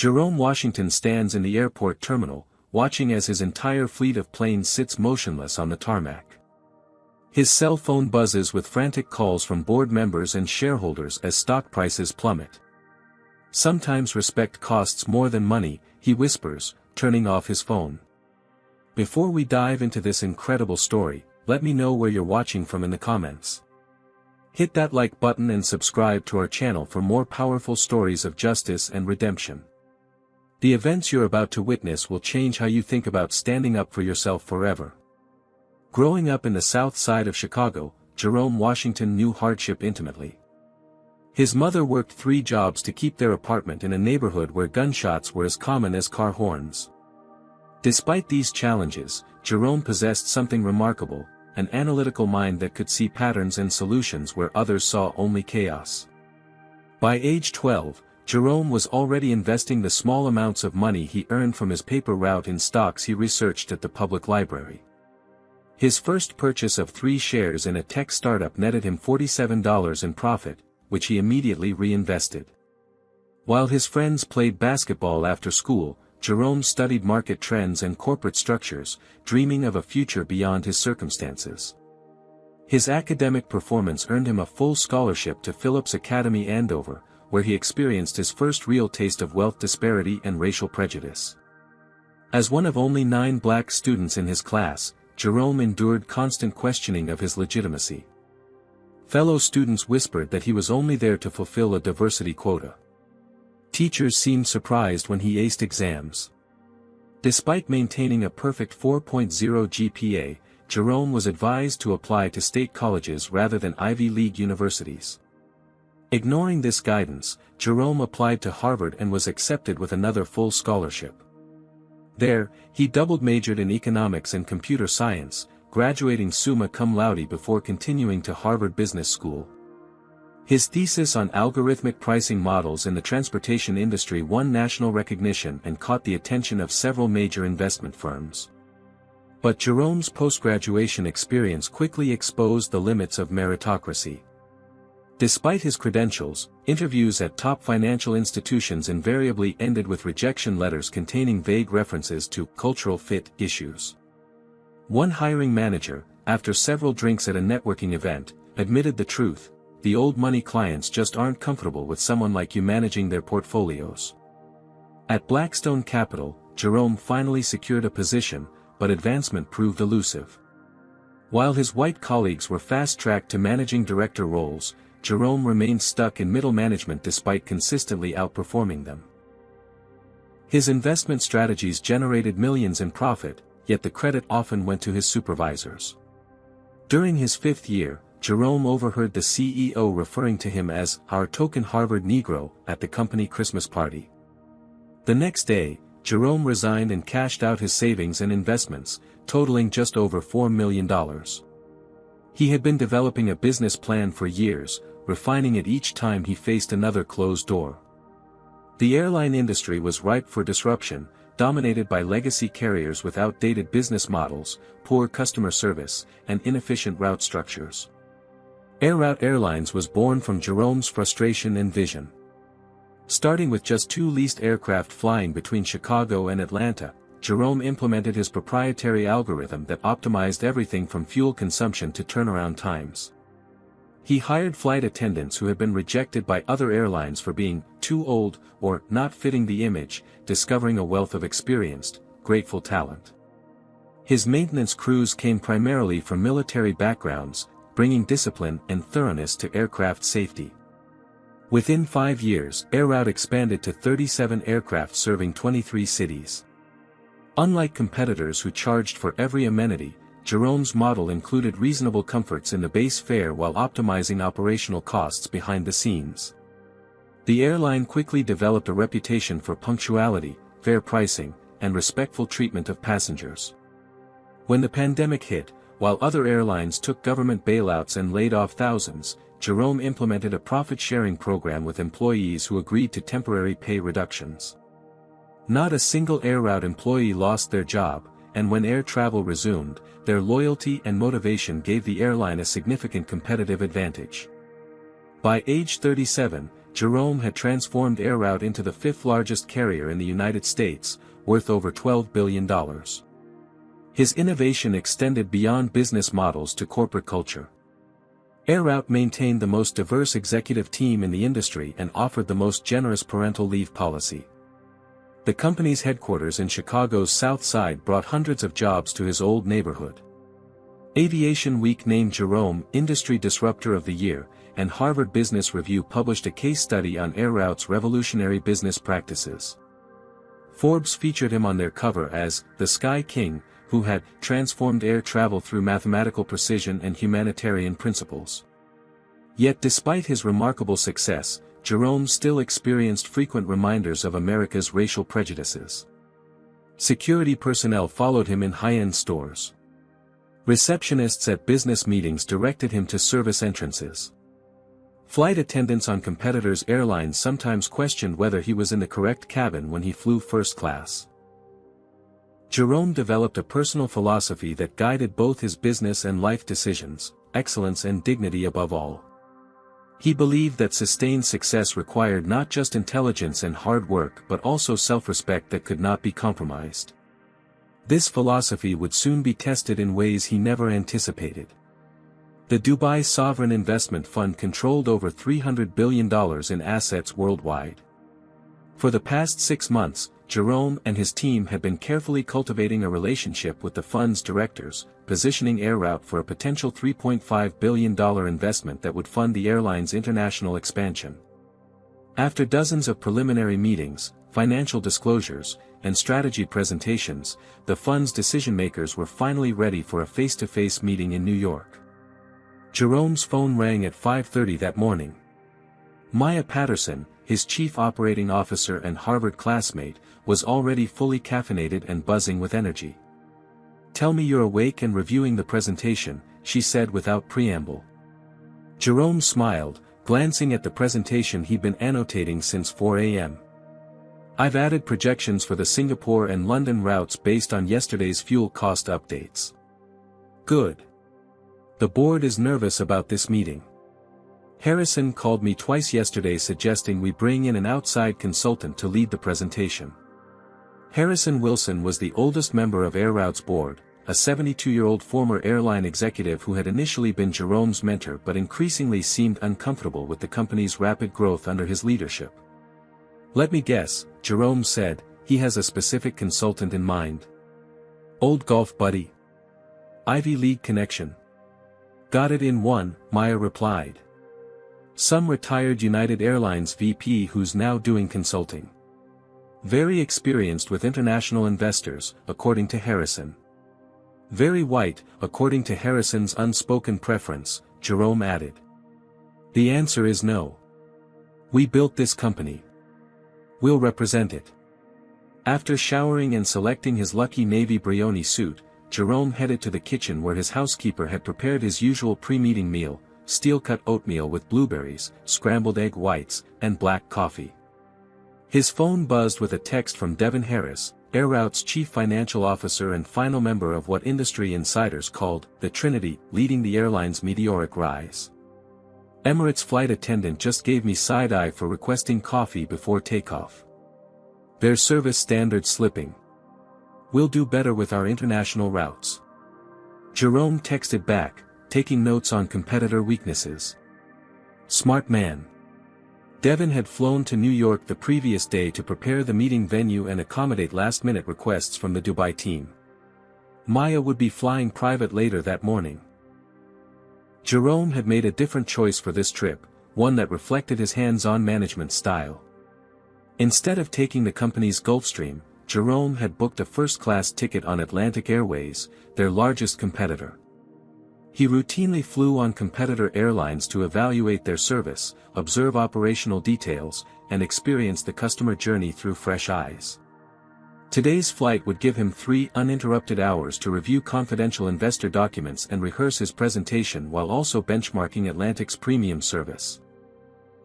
Jerome Washington stands in the airport terminal, watching as his entire fleet of planes sits motionless on the tarmac. His cell phone buzzes with frantic calls from board members and shareholders as stock prices plummet. "Sometimes respect costs more than money," he whispers, turning off his phone. Before we dive into this incredible story, let me know where you're watching from in the comments. Hit that like button and subscribe to our channel for more powerful stories of justice and redemption. The events you're about to witness will change how you think about standing up for yourself forever. Growing up in the South Side of Chicago, Jerome Washington knew hardship intimately. His mother worked 3 jobs to keep their apartment in a neighborhood where gunshots were as common as car horns. Despite these challenges, Jerome possessed something remarkable, an analytical mind that could see patterns and solutions where others saw only chaos. By age 12, Jerome was already investing the small amounts of money he earned from his paper route in stocks he researched at the public library. His first purchase of 3 shares in a tech startup netted him $47 in profit, which he immediately reinvested. While his friends played basketball after school, Jerome studied market trends and corporate structures, dreaming of a future beyond his circumstances. His academic performance earned him a full scholarship to Phillips Academy Andover, where he experienced his first real taste of wealth disparity and racial prejudice. As one of only 9 black students in his class, Jerome endured constant questioning of his legitimacy. Fellow students whispered that he was only there to fulfill a diversity quota. Teachers seemed surprised when he aced exams. Despite maintaining a perfect 4.0 GPA, Jerome was advised to apply to state colleges rather than Ivy League universities. Ignoring this guidance, Jerome applied to Harvard and was accepted with another full scholarship. There, he double-majored in economics and computer science, graduating summa cum laude before continuing to Harvard Business School. His thesis on algorithmic pricing models in the transportation industry won national recognition and caught the attention of several major investment firms. But Jerome's post-graduation experience quickly exposed the limits of meritocracy. Despite his credentials, interviews at top financial institutions invariably ended with rejection letters containing vague references to cultural fit issues. One hiring manager, after several drinks at a networking event, admitted the truth: the old money clients just aren't comfortable with someone like you managing their portfolios. At Blackstone Capital, Jerome finally secured a position, but advancement proved elusive. While his white colleagues were fast-tracked to managing director roles, Jerome remained stuck in middle management despite consistently outperforming them. His investment strategies generated millions in profit, yet the credit often went to his supervisors. During his 5th year, Jerome overheard the CEO referring to him as "our token Harvard Negro" at the company Christmas party. The next day, Jerome resigned and cashed out his savings and investments, totaling just over $4 million. He had been developing a business plan for years, refining it each time he faced another closed door. The airline industry was ripe for disruption, dominated by legacy carriers with outdated business models, poor customer service, and inefficient route structures. Airroute Airlines was born from Jerome's frustration and vision. Starting with just 2 leased aircraft flying between Chicago and Atlanta, Jerome implemented his proprietary algorithm that optimized everything from fuel consumption to turnaround times. He hired flight attendants who had been rejected by other airlines for being too old or not fitting the image, discovering a wealth of experienced, grateful talent. His maintenance crews came primarily from military backgrounds, bringing discipline and thoroughness to aircraft safety. Within 5 years, Airroute expanded to 37 aircraft serving 23 cities. Unlike competitors who charged for every amenity, Jerome's model included reasonable comforts in the base fare while optimizing operational costs behind the scenes. The airline quickly developed a reputation for punctuality, fair pricing, and respectful treatment of passengers. When the pandemic hit, while other airlines took government bailouts and laid off thousands, Jerome implemented a profit-sharing program with employees who agreed to temporary pay reductions. Not a single Airroute employee lost their job, and when air travel resumed, their loyalty and motivation gave the airline a significant competitive advantage. By age 37, Jerome had transformed Air Route into the fifth largest carrier in the United States, worth over $12 billion. His innovation extended beyond business models to corporate culture. Air Route maintained the most diverse executive team in the industry and offered the most generous parental leave policy. The company's headquarters in Chicago's South Side brought hundreds of jobs to his old neighborhood. Aviation Week named Jerome Industry Disruptor of the Year, and Harvard Business Review published a case study on Air Route's revolutionary business practices. Forbes featured him on their cover as the Sky King, who had transformed air travel through mathematical precision and humanitarian principles. Yet despite his remarkable success, Jerome still experienced frequent reminders of America's racial prejudices. Security personnel followed him in high-end stores. Receptionists at business meetings directed him to service entrances. Flight attendants on competitors' airlines sometimes questioned whether he was in the correct cabin when he flew first class. Jerome developed a personal philosophy that guided both his business and life decisions: excellence and dignity above all. He believed that sustained success required not just intelligence and hard work but also self-respect that could not be compromised. This philosophy would soon be tested in ways he never anticipated. The Dubai Sovereign Investment Fund controlled over $300 billion in assets worldwide. For the past 6 months, Jerome and his team had been carefully cultivating a relationship with the fund's directors, positioning Air Route for a potential $3.5 billion investment that would fund the airline's international expansion. After dozens of preliminary meetings, financial disclosures, and strategy presentations, the fund's decision-makers were finally ready for a face-to-face meeting in New York. Jerome's phone rang at 5:30 that morning. Maya Patterson, his chief operating officer and Harvard classmate, was already fully caffeinated and buzzing with energy. "Tell me you're awake and reviewing the presentation," she said without preamble. Jerome smiled, glancing at the presentation he'd been annotating since 4 a.m. "I've added projections for the Singapore and London routes based on yesterday's fuel cost updates." "Good. The board is nervous about this meeting. Harrison called me twice yesterday suggesting we bring in an outside consultant to lead the presentation." Harrison Wilson was the oldest member of Air Route's board, a 72-year-old former airline executive who had initially been Jerome's mentor but increasingly seemed uncomfortable with the company's rapid growth under his leadership. "Let me guess," Jerome said, "he has a specific consultant in mind." "Old golf buddy? Ivy League connection?" "Got it in one," Maya replied. "Some retired United Airlines VP who's now doing consulting. Very experienced with international investors, according to Harrison." "Very white," according to Harrison's unspoken preference, Jerome added. "The answer is no. We built this company. We'll represent it." After showering and selecting his lucky navy Brioni suit, Jerome headed to the kitchen where his housekeeper had prepared his usual pre-meeting meal: steel-cut oatmeal with blueberries, scrambled egg whites, and black coffee. His phone buzzed with a text from Devin Harris, Air Route's chief financial officer and final member of what industry insiders called the Trinity, leading the airline's meteoric rise. "Emirates flight attendant just gave me side-eye for requesting coffee before takeoff. Their service standards slipping. We'll do better with our international routes." Jerome texted back, taking notes on competitor weaknesses. Smart man. Devin had flown to New York the previous day to prepare the meeting venue and accommodate last-minute requests from the Dubai team. Maya would be flying private later that morning. Jerome had made a different choice for this trip, one that reflected his hands-on management style. Instead of taking the company's Gulfstream, Jerome had booked a first-class ticket on Atlantic Airways, their largest competitor. He routinely flew on competitor airlines to evaluate their service, observe operational details, and experience the customer journey through fresh eyes. Today's flight would give him 3 uninterrupted hours to review confidential investor documents and rehearse his presentation while also benchmarking Atlantic's premium service.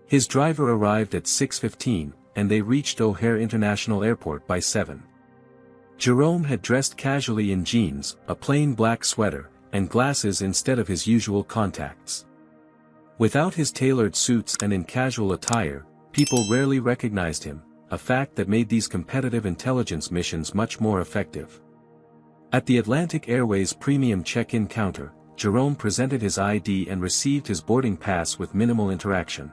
His driver arrived at 6:15, and they reached O'Hare International Airport by 7. Jerome had dressed casually in jeans, a plain black sweater, and glasses instead of his usual contacts. Without his tailored suits and in casual attire, People rarely recognized him, a fact that made these competitive intelligence missions much more effective. At the Atlantic Airways premium check-in counter, Jerome presented his ID and received his boarding pass with minimal interaction.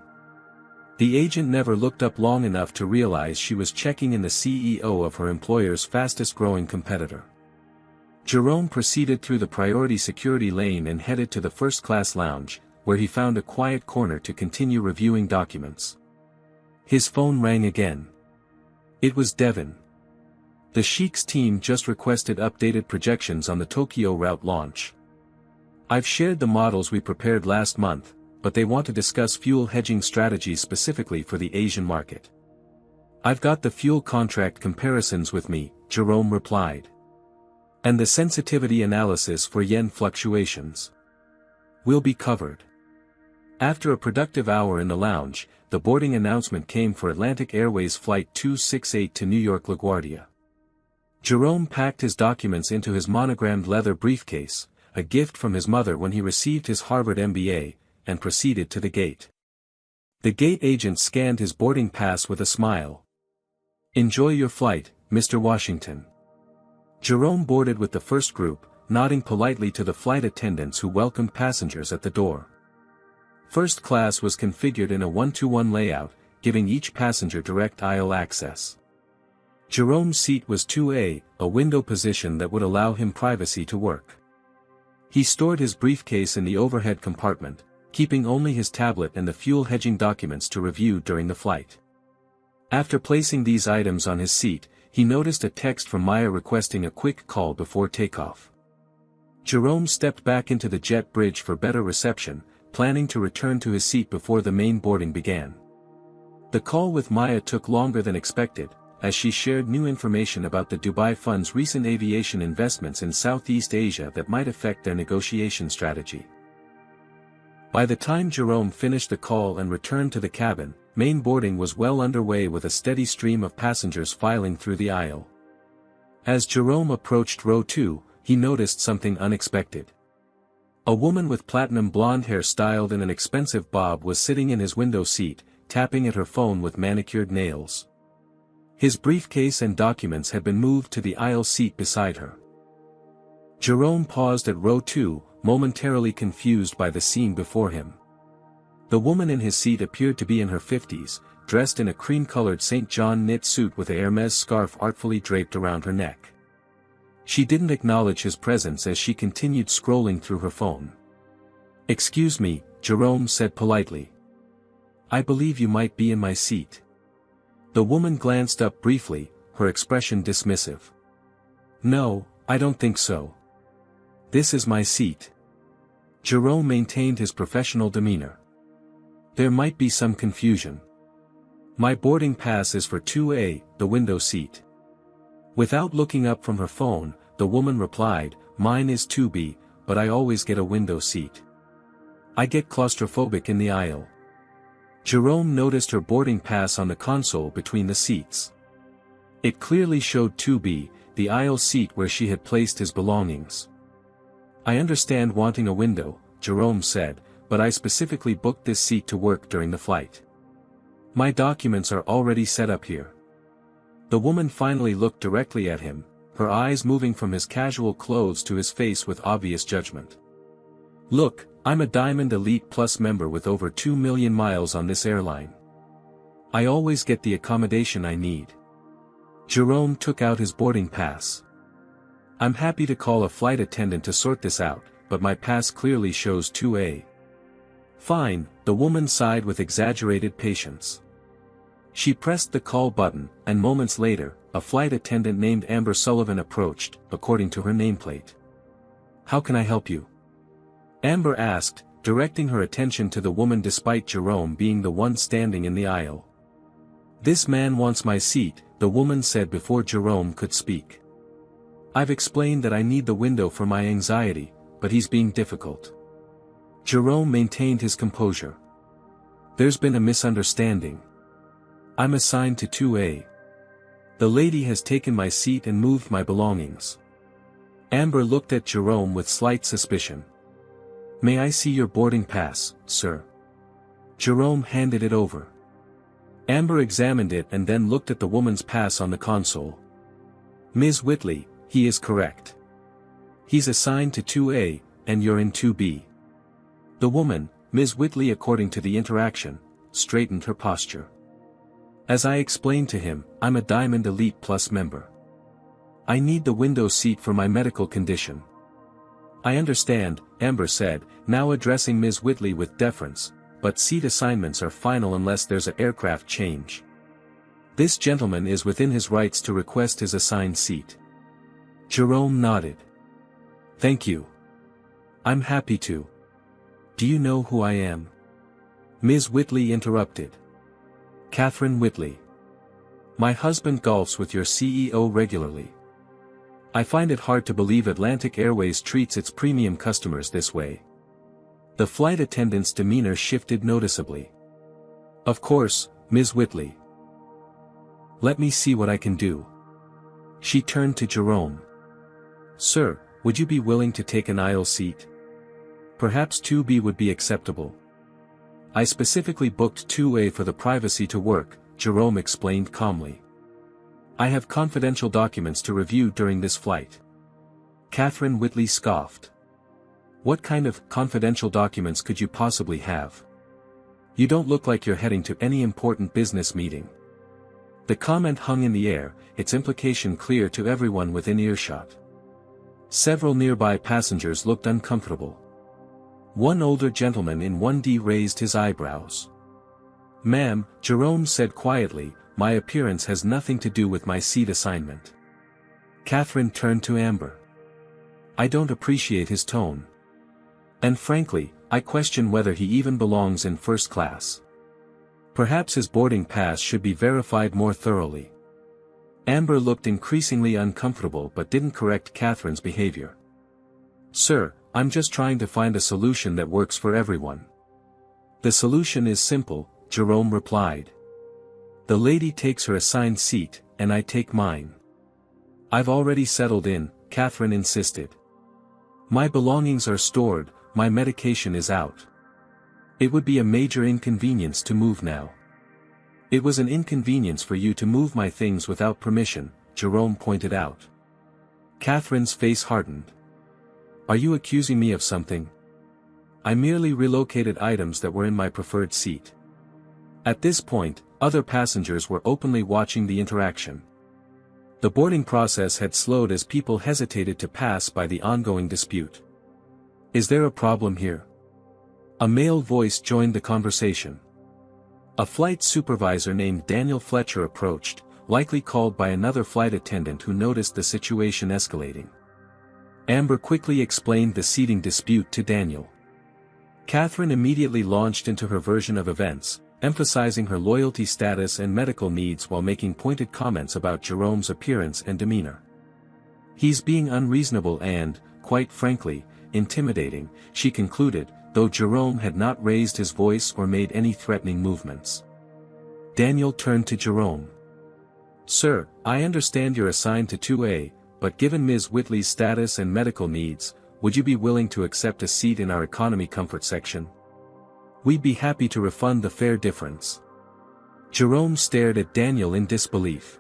The agent never looked up long enough to realize she was checking in the CEO of her employer's fastest-growing competitor. Jerome proceeded through the priority security lane and headed to the first-class lounge, where he found a quiet corner to continue reviewing documents. His phone rang again. It was Devin. The Sheik's team just requested updated projections on the Tokyo route launch. I've shared the models we prepared last month, but they want to discuss fuel hedging strategies specifically for the Asian market. I've got the fuel contract comparisons with me, Jerome replied. And the sensitivity analysis for yen fluctuations. Will be covered. After a productive hour in the lounge, the boarding announcement came for Atlantic Airways Flight 268 to New York LaGuardia. Jerome packed his documents into his monogrammed leather briefcase, a gift from his mother when he received his Harvard MBA, and proceeded to the gate. The gate agent scanned his boarding pass with a smile. "Enjoy your flight, Mr. Washington." Jerome boarded with the first group, nodding politely to the flight attendants who welcomed passengers at the door. First class was configured in a 1-to-1 layout, giving each passenger direct aisle access. Jerome's seat was 2A, a window position that would allow him privacy to work. He stored his briefcase in the overhead compartment, keeping only his tablet and the fuel hedging documents to review during the flight. After placing these items on his seat, he noticed a text from Maya requesting a quick call before takeoff. Jerome stepped back into the jet bridge for better reception, planning to return to his seat before the main boarding began. The call with Maya took longer than expected, as she shared new information about the Dubai Fund's recent aviation investments in Southeast Asia that might affect their negotiation strategy. By the time Jerome finished the call and returned to the cabin, main boarding was well underway with a steady stream of passengers filing through the aisle. As Jerome approached row 2, he noticed something unexpected. A woman with platinum blonde hair styled in an expensive bob was sitting in his window seat, tapping at her phone with manicured nails. His briefcase and documents had been moved to the aisle seat beside her. Jerome paused at row 2, momentarily confused by the scene before him. The woman in his seat appeared to be in her 50s, dressed in a cream-colored St. John knit suit with a Hermes scarf artfully draped around her neck. She didn't acknowledge his presence as she continued scrolling through her phone. "Excuse me," Jerome said politely. "I believe you might be in my seat." The woman glanced up briefly, her expression dismissive. "No, I don't think so. This is my seat." Jerome maintained his professional demeanor. "There might be some confusion. My boarding pass is for 2A, the window seat." Without looking up from her phone, the woman replied, "Mine is 2B, but I always get a window seat. I get claustrophobic in the aisle." Jerome noticed her boarding pass on the console between the seats. It clearly showed 2B, the aisle seat where she had placed his belongings. "I understand wanting a window," Jerome said, "but I specifically booked this seat to work during the flight. My documents are already set up here." The woman finally looked directly at him, her eyes moving from his casual clothes to his face with obvious judgment. "Look, I'm a Diamond Elite Plus member with over 2 million miles on this airline. I always get the accommodation I need." Jerome took out his boarding pass. "I'm happy to call a flight attendant to sort this out, but my pass clearly shows 2A. "Fine," the woman sighed with exaggerated patience. She pressed the call button, and moments later, a flight attendant named Amber Sullivan approached, according to her nameplate. "How can I help you?" Amber asked, directing her attention to the woman despite Jerome being the one standing in the aisle. "This man wants my seat," the woman said before Jerome could speak. "I've explained that I need the window for my anxiety, but he's being difficult." Jerome maintained his composure. "There's been a misunderstanding. I'm assigned to 2A. The lady has taken my seat and moved my belongings." Amber looked at Jerome with slight suspicion. "May I see your boarding pass, sir?" Jerome handed it over. Amber examined it and then looked at the woman's pass on the console. Ms. Whitley, he is correct. He's assigned to 2A, and you're in 2B. The woman, Ms. Whitley, according to the interaction, straightened her posture. As I explained to him, I'm a Diamond Elite Plus member. I need the window seat for my medical condition. I understand, Amber said, now addressing Ms. Whitley with deference, but seat assignments are final unless there's an aircraft change. This gentleman is within his rights to request his assigned seat. Jerome nodded. Thank you. I'm happy to. Do you know who I am? Ms. Whitley interrupted. Catherine Whitley. My husband golfs with your CEO regularly. I find it hard to believe Atlantic Airways treats its premium customers this way. The flight attendant's demeanor shifted noticeably. Of course, Ms. Whitley. Let me see what I can do. She turned to Jerome. Sir, would you be willing to take an aisle seat? Perhaps 2B would be acceptable. I specifically booked 2A for the privacy to work, Jerome explained calmly. I have confidential documents to review during this flight. Catherine Whitley scoffed. What kind of confidential documents could you possibly have? You don't look like you're heading to any important business meeting. The comment hung in the air, its implication clear to everyone within earshot. Several nearby passengers looked uncomfortable. One older gentleman in 1D raised his eyebrows. Ma'am, Jerome said quietly, my appearance has nothing to do with my seat assignment. Catherine turned to Amber. I don't appreciate his tone. And frankly, I question whether he even belongs in first class. Perhaps his boarding pass should be verified more thoroughly. Amber looked increasingly uncomfortable but didn't correct Catherine's behavior. Sir, I'm just trying to find a solution that works for everyone. The solution is simple, Jerome replied. The lady takes her assigned seat, and I take mine. I've already settled in, Catherine insisted. My belongings are stored, my medication is out. It would be a major inconvenience to move now. It was an inconvenience for you to move my things without permission, Jerome pointed out. Catherine's face hardened. Are you accusing me of something? I merely relocated items that were in my preferred seat. At this point, other passengers were openly watching the interaction. The boarding process had slowed as people hesitated to pass by the ongoing dispute. Is there a problem here? A male voice joined the conversation. A flight supervisor named Daniel Fletcher approached, likely called by another flight attendant who noticed the situation escalating. Amber quickly explained the seating dispute to Daniel. Catherine immediately launched into her version of events, emphasizing her loyalty status and medical needs while making pointed comments about Jerome's appearance and demeanor. He's being unreasonable and, quite frankly, intimidating, she concluded, though Jerome had not raised his voice or made any threatening movements. Daniel turned to Jerome. Sir, I understand you're assigned to 2A, but given Ms. Whitley's status and medical needs, would you be willing to accept a seat in our economy comfort section? We'd be happy to refund the fare difference. Jerome stared at Daniel in disbelief.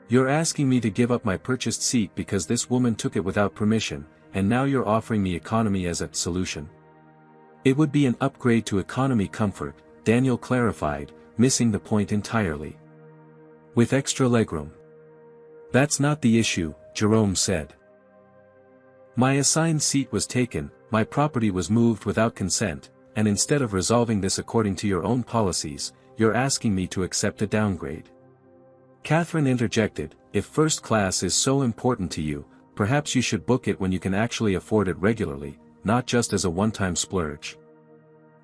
You're asking me to give up my purchased seat because this woman took it without permission, and now you're offering me economy as a solution? It would be an upgrade to economy comfort, Daniel clarified, missing the point entirely. With extra legroom. That's not the issue, Jerome said. My assigned seat was taken, my property was moved without consent, and instead of resolving this according to your own policies, you're asking me to accept a downgrade. Catherine interjected, if first class is so important to you, perhaps you should book it when you can actually afford it regularly, not just as a one-time splurge.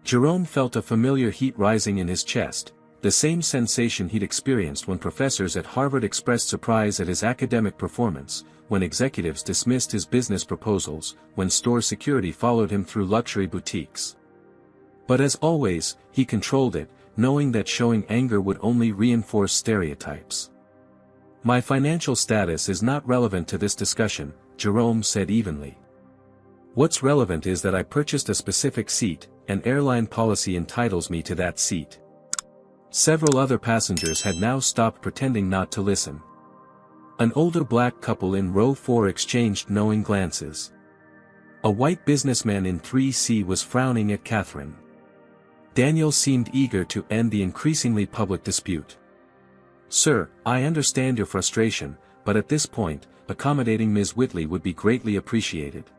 Jerome felt a familiar heat rising in his chest, the same sensation he'd experienced when professors at Harvard expressed surprise at his academic performance, when executives dismissed his business proposals, when store security followed him through luxury boutiques. But as always, he controlled it, knowing that showing anger would only reinforce stereotypes. My financial status is not relevant to this discussion, Jerome said evenly. What's relevant is that I purchased a specific seat, and airline policy entitles me to that seat. Several other passengers had now stopped pretending not to listen. An older black couple in row 4 exchanged knowing glances. A white businessman in 3C was frowning at Catherine. Daniel seemed eager to end the increasingly public dispute. "Sir, I understand your frustration, but at this point, accommodating Ms. Whitley would be greatly appreciated.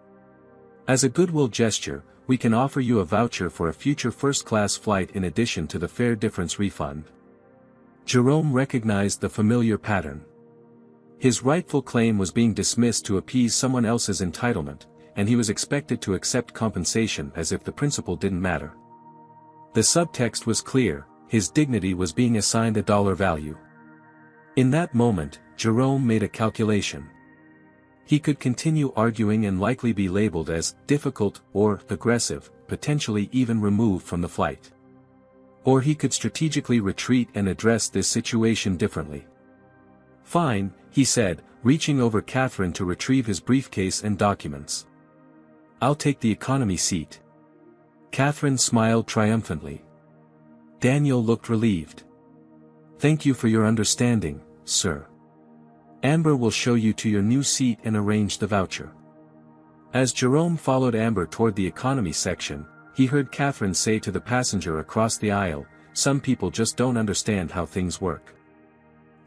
As a goodwill gesture, we can offer you a voucher for a future first-class flight in addition to the fare difference refund." Jerome recognized the familiar pattern. His rightful claim was being dismissed to appease someone else's entitlement, and he was expected to accept compensation as if the principle didn't matter. The subtext was clear: his dignity was being assigned a dollar value. In that moment, Jerome made a calculation. He could continue arguing and likely be labeled as difficult or aggressive, potentially even removed from the flight. Or he could strategically retreat and address this situation differently. "Fine," he said, reaching over Catherine to retrieve his briefcase and documents. "I'll take the economy seat." Catherine smiled triumphantly. Daniel looked relieved. "Thank you for your understanding, sir. Amber will show you to your new seat and arrange the voucher." As Jerome followed Amber toward the economy section, he heard Catherine say to the passenger across the aisle, "Some people just don't understand how things work.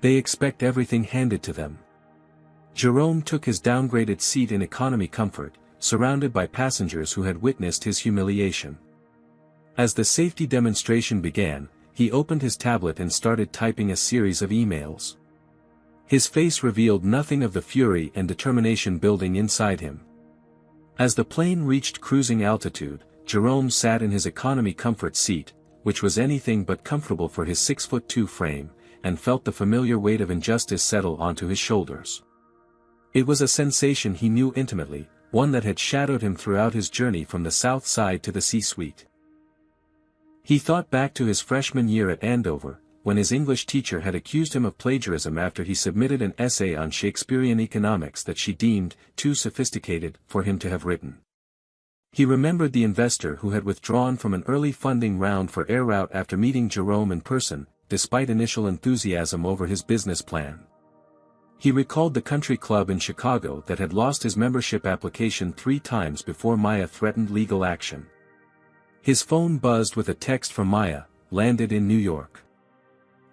They expect everything handed to them." Jerome took his downgraded seat in economy comfort, surrounded by passengers who had witnessed his humiliation. As the safety demonstration began, he opened his tablet and started typing a series of emails. His face revealed nothing of the fury and determination building inside him. As the plane reached cruising altitude, Jerome sat in his economy comfort seat, which was anything but comfortable for his 6'2" frame, and felt the familiar weight of injustice settle onto his shoulders. It was a sensation he knew intimately, one that had shadowed him throughout his journey from the South Side to the C-suite. He thought back to his freshman year at Andover, when his English teacher had accused him of plagiarism after he submitted an essay on Shakespearean economics that she deemed too sophisticated for him to have written. He remembered the investor who had withdrawn from an early funding round for Air Route after meeting Jerome in person, despite initial enthusiasm over his business plan. He recalled the country club in Chicago that had lost his membership application 3 times before Maya threatened legal action. His phone buzzed with a text from Maya, landed in New York.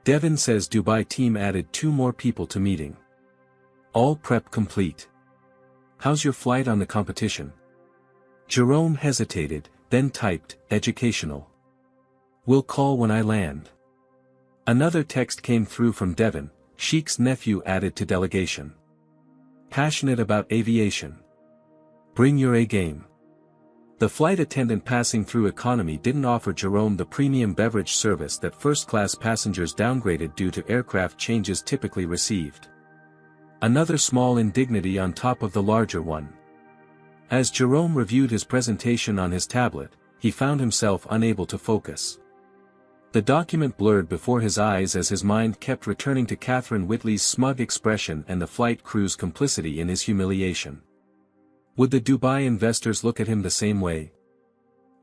"Devin says Dubai team added 2 more people to meeting. All prep complete. How's your flight on the competition?" Jerome hesitated, then typed, "Educational. Will call when I land." Another text came through from Devin, Sheik's nephew added to delegation. "Passionate about aviation. Bring your A game." The flight attendant passing through economy didn't offer Jerome the premium beverage service that first-class passengers downgraded due to aircraft changes typically received. Another small indignity on top of the larger one. As Jerome reviewed his presentation on his tablet, he found himself unable to focus. The document blurred before his eyes as his mind kept returning to Catherine Whitley's smug expression and the flight crew's complicity in his humiliation. Would the Dubai investors look at him the same way?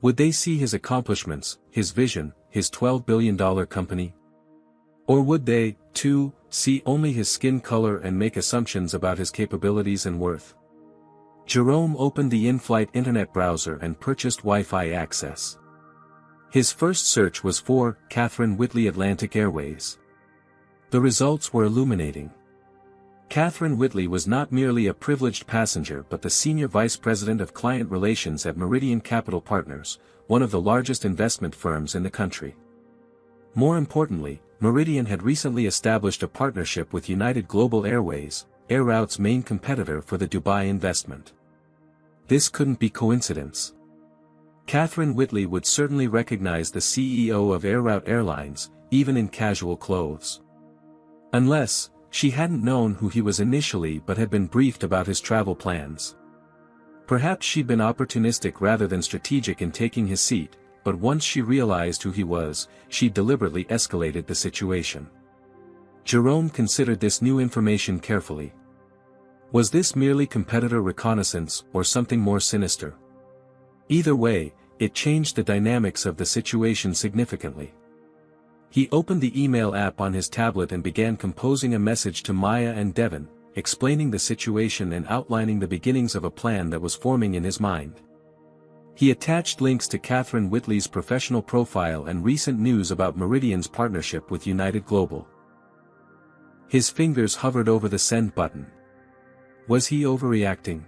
Would they see his accomplishments, his vision, his $12 billion company? Or would they, too, see only his skin color and make assumptions about his capabilities and worth? Jerome opened the in-flight internet browser and purchased Wi-Fi access. His first search was for Catherine Whitley Atlantic Airways. The results were illuminating. Catherine Whitley was not merely a privileged passenger but the senior vice president of client relations at Meridian Capital Partners, one of the largest investment firms in the country. More importantly, Meridian had recently established a partnership with United Global Airways, Air Route's main competitor for the Dubai investment. This couldn't be coincidence. Catherine Whitley would certainly recognize the CEO of Air Route Airlines, even in casual clothes. Unless, she hadn't known who he was initially but had been briefed about his travel plans. Perhaps she'd been opportunistic rather than strategic in taking his seat, but once she realized who he was, she deliberately escalated the situation. Jerome considered this new information carefully. Was this merely competitor reconnaissance or something more sinister? Either way, it changed the dynamics of the situation significantly. He opened the email app on his tablet and began composing a message to Maya and Devon, explaining the situation and outlining the beginnings of a plan that was forming in his mind. He attached links to Catherine Whitley's professional profile and recent news about Meridian's partnership with United Global. His fingers hovered over the send button. Was he overreacting?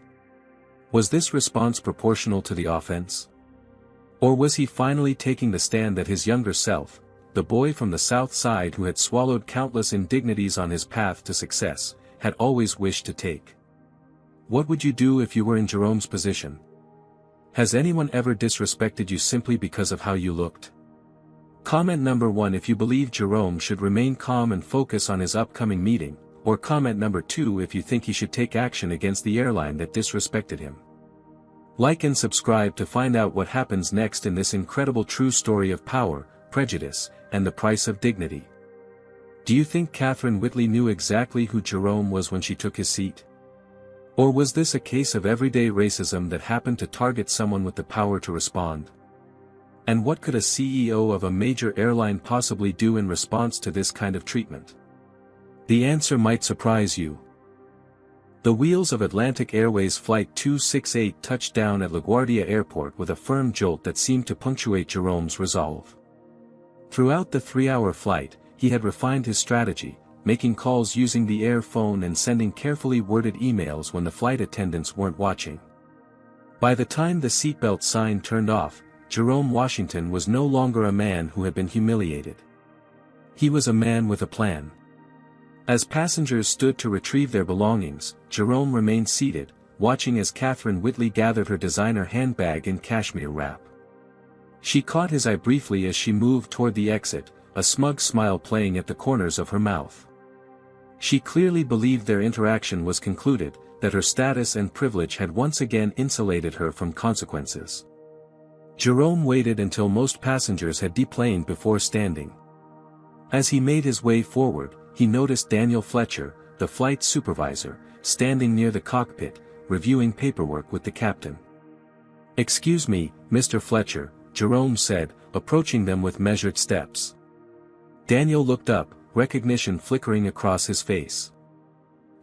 Was this response proportional to the offense? Or was he finally taking the stand that his younger self, the boy from the South Side who had swallowed countless indignities on his path to success, had always wished to take? What would you do if you were in Jerome's position? Has anyone ever disrespected you simply because of how you looked? Comment number 1 if you believe Jerome should remain calm and focus on his upcoming meeting, or comment number 2 if you think he should take action against the airline that disrespected him. Like and subscribe to find out what happens next in this incredible true story of power, prejudice, and the price of dignity. Do you think Catherine Whitley knew exactly who Jerome was when she took his seat? Or was this a case of everyday racism that happened to target someone with the power to respond? And what could a CEO of a major airline possibly do in response to this kind of treatment? The answer might surprise you. The wheels of Atlantic Airways Flight 268 touched down at LaGuardia Airport with a firm jolt that seemed to punctuate Jerome's resolve. Throughout the 3-hour flight, he had refined his strategy, making calls using the air phone and sending carefully worded emails when the flight attendants weren't watching. By the time the seatbelt sign turned off, Jerome Washington was no longer a man who had been humiliated. He was a man with a plan. As passengers stood to retrieve their belongings, Jerome remained seated, watching as Catherine Whitley gathered her designer handbag in cashmere wrap. She caught his eye briefly as she moved toward the exit, a smug smile playing at the corners of her mouth. She clearly believed their interaction was concluded, that her status and privilege had once again insulated her from consequences. Jerome waited until most passengers had deplaned before standing. As he made his way forward, he noticed Daniel Fletcher, the flight supervisor, standing near the cockpit, reviewing paperwork with the captain. "Excuse me, Mr. Fletcher," Jerome said, approaching them with measured steps. Daniel looked up, recognition flickering across his face.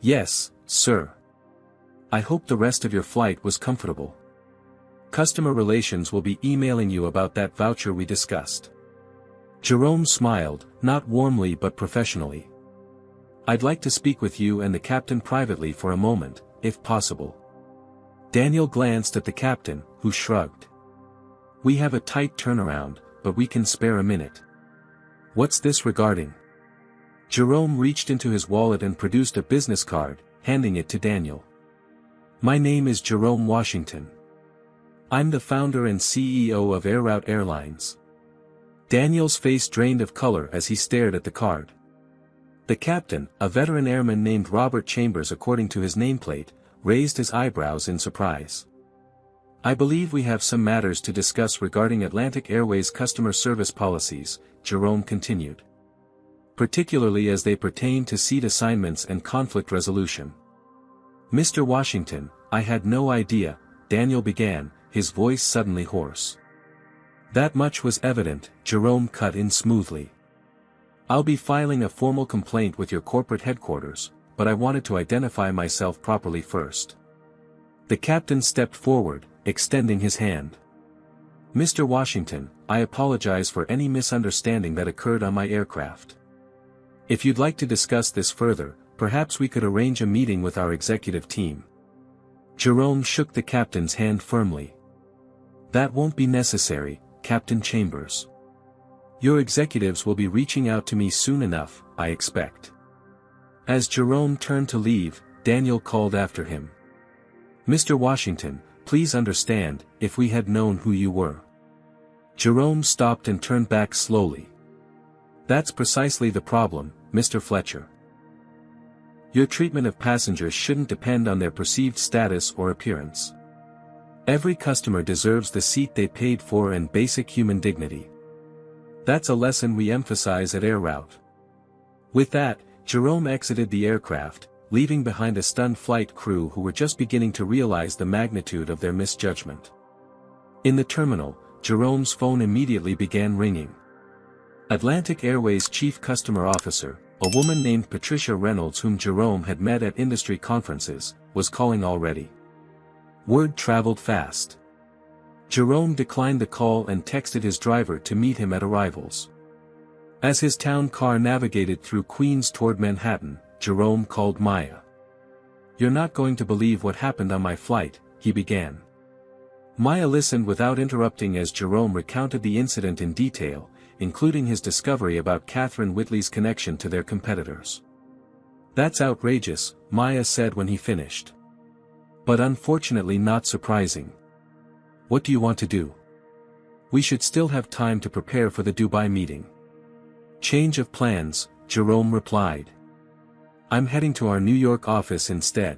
"Yes, sir. I hope the rest of your flight was comfortable. Customer relations will be emailing you about that voucher we discussed." Jerome smiled, not warmly but professionally. "I'd like to speak with you and the captain privately for a moment, if possible." Daniel glanced at the captain, who shrugged. "We have a tight turnaround, but we can spare a minute." "What's this regarding?" Jerome reached into his wallet and produced a business card, handing it to Daniel. "My name is Jerome Washington. I'm the founder and CEO of Airlines." Daniel's face drained of color as he stared at the card. The captain, a veteran airman named Robert Chambers according to his nameplate, raised his eyebrows in surprise. "I believe we have some matters to discuss regarding Atlantic Airways customer service policies," Jerome continued. "Particularly as they pertain to seat assignments and conflict resolution." "Mr. Washington, I had no idea," Daniel began, his voice suddenly hoarse. "That much was evident," Jerome cut in smoothly. "I'll be filing a formal complaint with your corporate headquarters, but I wanted to identify myself properly first." The captain stepped forward, extending his hand. "Mr. Washington, I apologize for any misunderstanding that occurred on my aircraft. If you'd like to discuss this further, perhaps we could arrange a meeting with our executive team." Jerome shook the captain's hand firmly. "That won't be necessary, Captain Chambers. Your executives will be reaching out to me soon enough, I expect." As Jerome turned to leave, Daniel called after him. "Mr. Washington, please understand, if we had known who you were." Jerome stopped and turned back slowly. "That's precisely the problem, Mr. Fletcher. Your treatment of passengers shouldn't depend on their perceived status or appearance. Every customer deserves the seat they paid for and basic human dignity. That's a lesson we emphasize at Air Route." With that, Jerome exited the aircraft, leaving behind a stunned flight crew who were just beginning to realize the magnitude of their misjudgment. In the terminal, Jerome's phone immediately began ringing. Atlantic Airways chief customer officer, a woman named Patricia Reynolds whom Jerome had met at industry conferences, was calling already. Word traveled fast. Jerome declined the call and texted his driver to meet him at arrivals. As his town car navigated through Queens toward Manhattan, Jerome called Maya. "You're not going to believe what happened on my flight," he began. Maya listened without interrupting as Jerome recounted the incident in detail, including his discovery about Catherine Whitley's connection to their competitors. "That's outrageous," Maya said when he finished. "But unfortunately not surprising. What do you want to do? We should still have time to prepare for the Dubai meeting." "Change of plans," Jerome replied. "I'm heading to our New York office instead.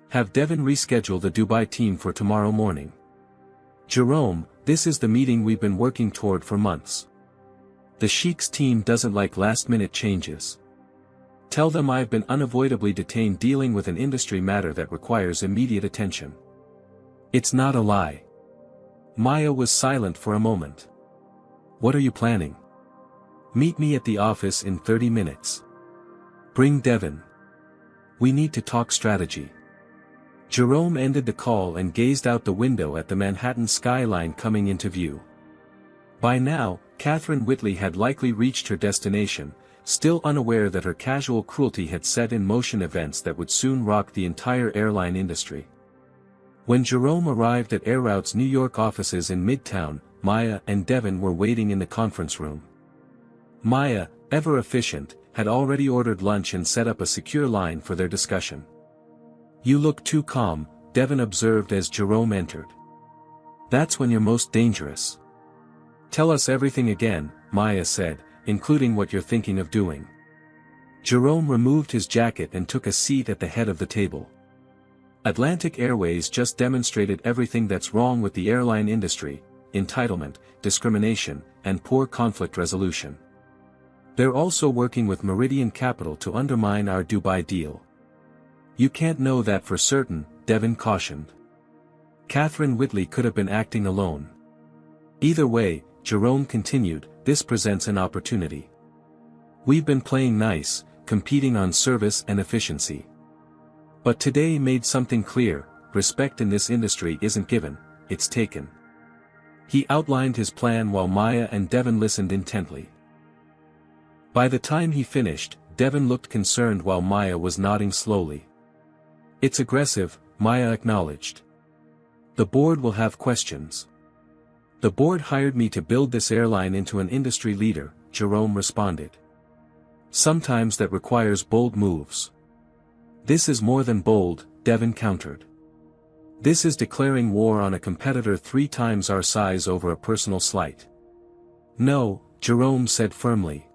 Have Devin reschedule the Dubai team for tomorrow morning." "Jerome, this is the meeting we've been working toward for months. The Sheik's team doesn't like last-minute changes. Tell them I've been unavoidably detained dealing with an industry matter that requires immediate attention." "It's not a lie." Maya was silent for a moment. "What are you planning?" "Meet me at the office in 30 minutes. Bring Devin. We need to talk strategy." Jerome ended the call and gazed out the window at the Manhattan skyline coming into view. By now, Catherine Whitley had likely reached her destination, still unaware that her casual cruelty had set in motion events that would soon rock the entire airline industry. When Jerome arrived at Air Route's New York offices in Midtown, Maya and Devin were waiting in the conference room. Maya, ever efficient, had already ordered lunch and set up a secure line for their discussion. "You look too calm," Devin observed as Jerome entered. "That's when you're most dangerous." "Tell us everything again," Maya said, "including what you're thinking of doing." Jerome removed his jacket and took a seat at the head of the table. "Atlantic Airways just demonstrated everything that's wrong with the airline industry: entitlement, discrimination, and poor conflict resolution. They're also working with Meridian Capital to undermine our Dubai deal." "You can't know that for certain," Devin cautioned. "Catherine Whitley could have been acting alone." "Either way," Jerome continued, "this presents an opportunity. We've been playing nice, competing on service and efficiency. But today made something clear: respect in this industry isn't given, it's taken." He outlined his plan while Maya and Devin listened intently. By the time he finished, Devin looked concerned while Maya was nodding slowly. "It's aggressive," Maya acknowledged. "The board will have questions." "The board hired me to build this airline into an industry leader," Jerome responded. "Sometimes that requires bold moves." "This is more than bold," Devin countered. "This is declaring war on a competitor 3 times our size over a personal slight." "No," Jerome said firmly.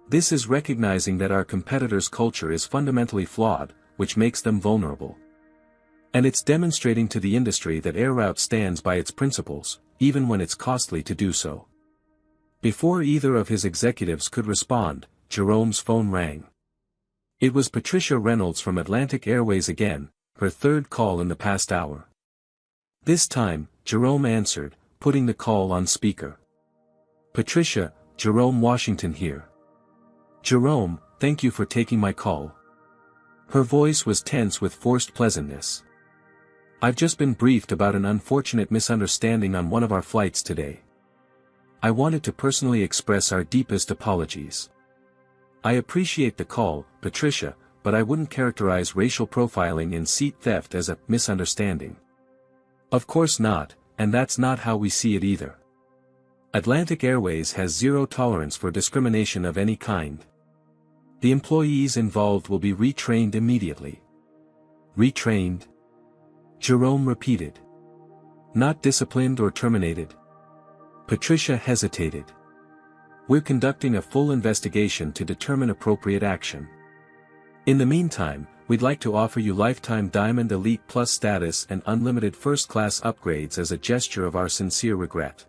"This is recognizing that our competitor's culture is fundamentally flawed, which makes them vulnerable. And it's demonstrating to the industry that Air Route stands by its principles, even when it's costly to do so." Before either of his executives could respond, Jerome's phone rang. It was Patricia Reynolds from Atlantic Airways again, her third call in the past hour. This time, Jerome answered, putting the call on speaker. "Patricia, Jerome Washington here." "Jerome, thank you for taking my call." Her voice was tense with forced pleasantness. "I've just been briefed about an unfortunate misunderstanding on one of our flights today. I wanted to personally express our deepest apologies." "I appreciate the call, Patricia, but I wouldn't characterize racial profiling and seat theft as a misunderstanding." "Of course not, and that's not how we see it either. Atlantic Airways has zero tolerance for discrimination of any kind. The employees involved will be retrained immediately." "Retrained?" Jerome repeated. "Not disciplined or terminated?" Patricia hesitated. "We're conducting a full investigation to determine appropriate action. In the meantime, we'd like to offer you lifetime Diamond Elite Plus status and unlimited first-class upgrades as a gesture of our sincere regret."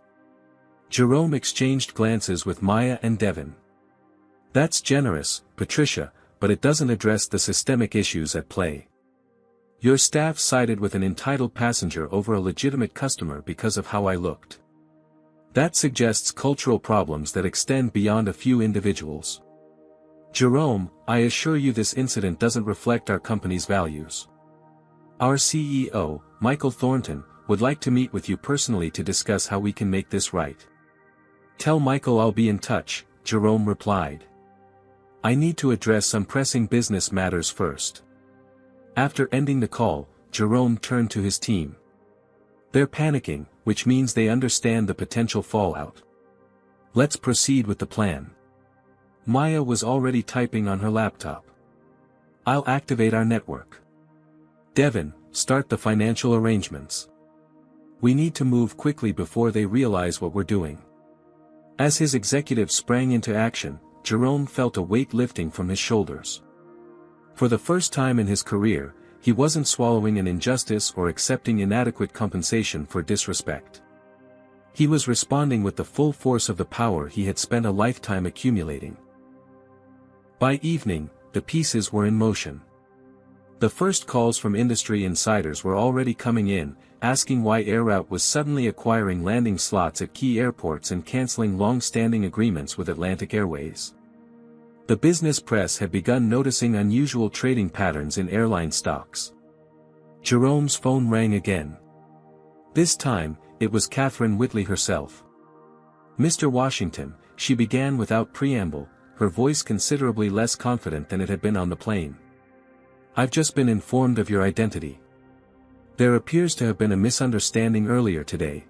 Jerome exchanged glances with Maya and Devin. "That's generous, Patricia, but it doesn't address the systemic issues at play. Your staff sided with an entitled passenger over a legitimate customer because of how I looked. That suggests cultural problems that extend beyond a few individuals. Jerome, I assure you this incident doesn't reflect our company's values. Our CEO, Michael Thornton, would like to meet with you personally to discuss how we can make this right. Tell Michael I'll be in touch, Jerome replied. I need to address some pressing business matters first. After ending the call, Jerome turned to his team. They're panicking, which means they understand the potential fallout. Let's proceed with the plan. Maya was already typing on her laptop. I'll activate our network. Devin, start the financial arrangements. We need to move quickly before they realize what we're doing. As his executives sprang into action, Jerome felt a weight lifting from his shoulders. For the first time in his career, he wasn't swallowing an injustice or accepting inadequate compensation for disrespect. He was responding with the full force of the power he had spent a lifetime accumulating. By evening, the pieces were in motion. The first calls from industry insiders were already coming in, asking why Air Route was suddenly acquiring landing slots at key airports and canceling long-standing agreements with Atlantic Airways. The business press had begun noticing unusual trading patterns in airline stocks. Jerome's phone rang again. This time, it was Catherine Whitley herself. Mr. Washington, she began without preamble, her voice considerably less confident than it had been on the plane. I've just been informed of your identity. There appears to have been a misunderstanding earlier today.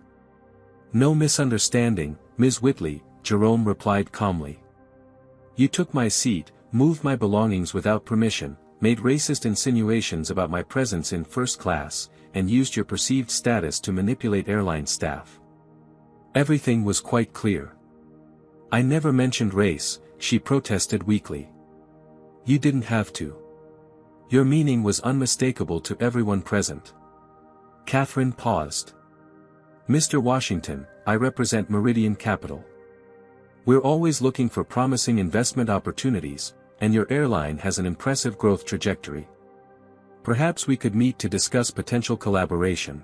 No misunderstanding, Ms. Whitley, Jerome replied calmly. You took my seat, moved my belongings without permission, made racist insinuations about my presence in first class, and used your perceived status to manipulate airline staff. Everything was quite clear. I never mentioned race, she protested weakly. You didn't have to. Your meaning was unmistakable to everyone present. Catherine paused. Mr. Washington, I represent Meridian Capital. We're always looking for promising investment opportunities, and your airline has an impressive growth trajectory. Perhaps we could meet to discuss potential collaboration.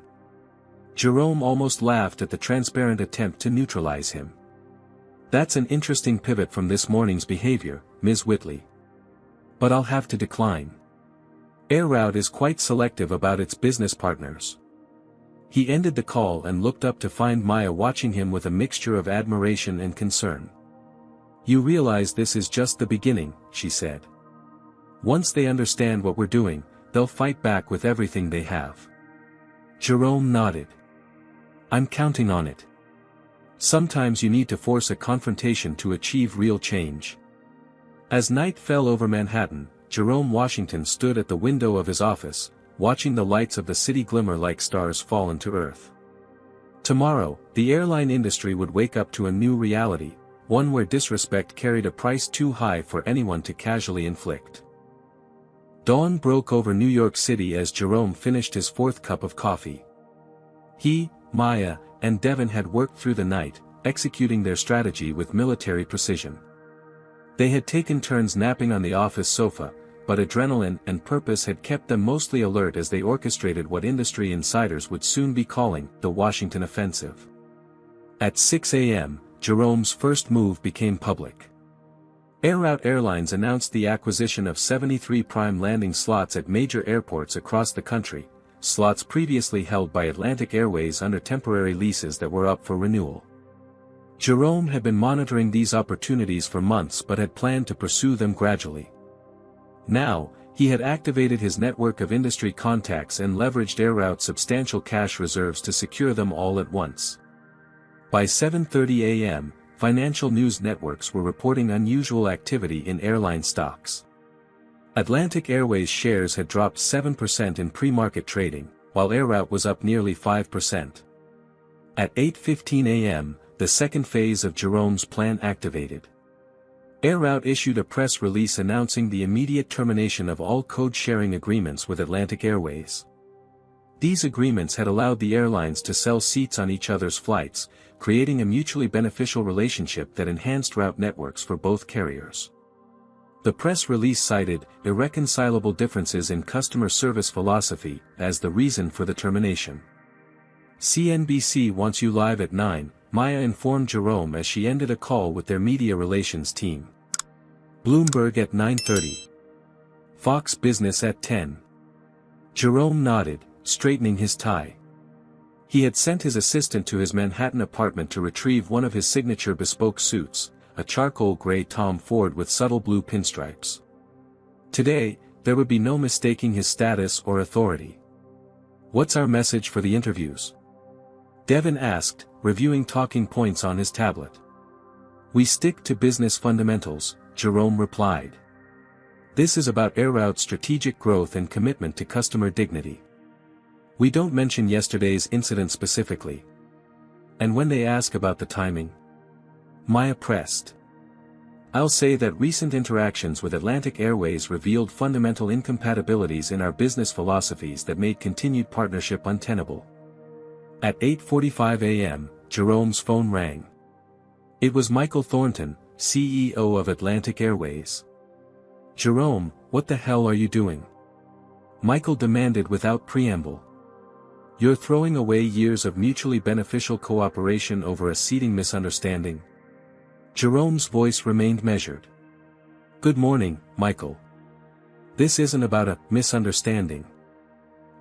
Jerome almost laughed at the transparent attempt to neutralize him. That's an interesting pivot from this morning's behavior, Ms. Whitley. But I'll have to decline. Air Route is quite selective about its business partners. He ended the call and looked up to find Maya watching him with a mixture of admiration and concern. You realize this is just the beginning, she said. Once they understand what we're doing, they'll fight back with everything they have. Jerome nodded. I'm counting on it. Sometimes you need to force a confrontation to achieve real change. As night fell over Manhattan, Jerome Washington stood at the window of his office, watching the lights of the city glimmer like stars fall into earth. Tomorrow, the airline industry would wake up to a new reality, one where disrespect carried a price too high for anyone to casually inflict. Dawn broke over New York City as Jerome finished his fourth cup of coffee. He, Maya, and Devin had worked through the night, executing their strategy with military precision. They had taken turns napping on the office sofa, but adrenaline and purpose had kept them mostly alert as they orchestrated what industry insiders would soon be calling the Washington Offensive. At 6 a.m., Jerome's first move became public. Air Route Airlines announced the acquisition of 73 prime landing slots at major airports across the country, slots previously held by Atlantic Airways under temporary leases that were up for renewal. Jerome had been monitoring these opportunities for months but had planned to pursue them gradually. Now, he had activated his network of industry contacts and leveraged Air Route's substantial cash reserves to secure them all at once. By 7:30 a.m., financial news networks were reporting unusual activity in airline stocks. Atlantic Airways shares had dropped 7% in pre-market trading, while Air Route was up nearly 5%. At 8:15 a.m., the second phase of Jerome's plan activated. Air Route issued a press release announcing the immediate termination of all code-sharing agreements with Atlantic Airways. These agreements had allowed the airlines to sell seats on each other's flights, creating a mutually beneficial relationship that enhanced route networks for both carriers. The press release cited irreconcilable differences in customer service philosophy as the reason for the termination. CNBC wants you live at 9, Maya informed Jerome as she ended a call with their media relations team. Bloomberg at 9:30. Fox Business at 10. Jerome nodded, straightening his tie. He had sent his assistant to his Manhattan apartment to retrieve one of his signature bespoke suits, a charcoal gray Tom Ford with subtle blue pinstripes. Today, there would be no mistaking his status or authority. "What's our message for the interviews?" Devin asked, reviewing talking points on his tablet. "We stick to business fundamentals," Jerome replied. "This is about Airroute's strategic growth and commitment to customer dignity. We don't mention yesterday's incident specifically." "And when they ask about the timing?" Maya pressed. "I'll say that recent interactions with Atlantic Airways revealed fundamental incompatibilities in our business philosophies that made continued partnership untenable." At 8:45 a.m., Jerome's phone rang. It was Michael Thornton, CEO of Atlantic Airways. "Jerome, what the hell are you doing?" Michael demanded without preamble. "You're throwing away years of mutually beneficial cooperation over a seating misunderstanding?" Jerome's voice remained measured. "Good morning, Michael. This isn't about a misunderstanding.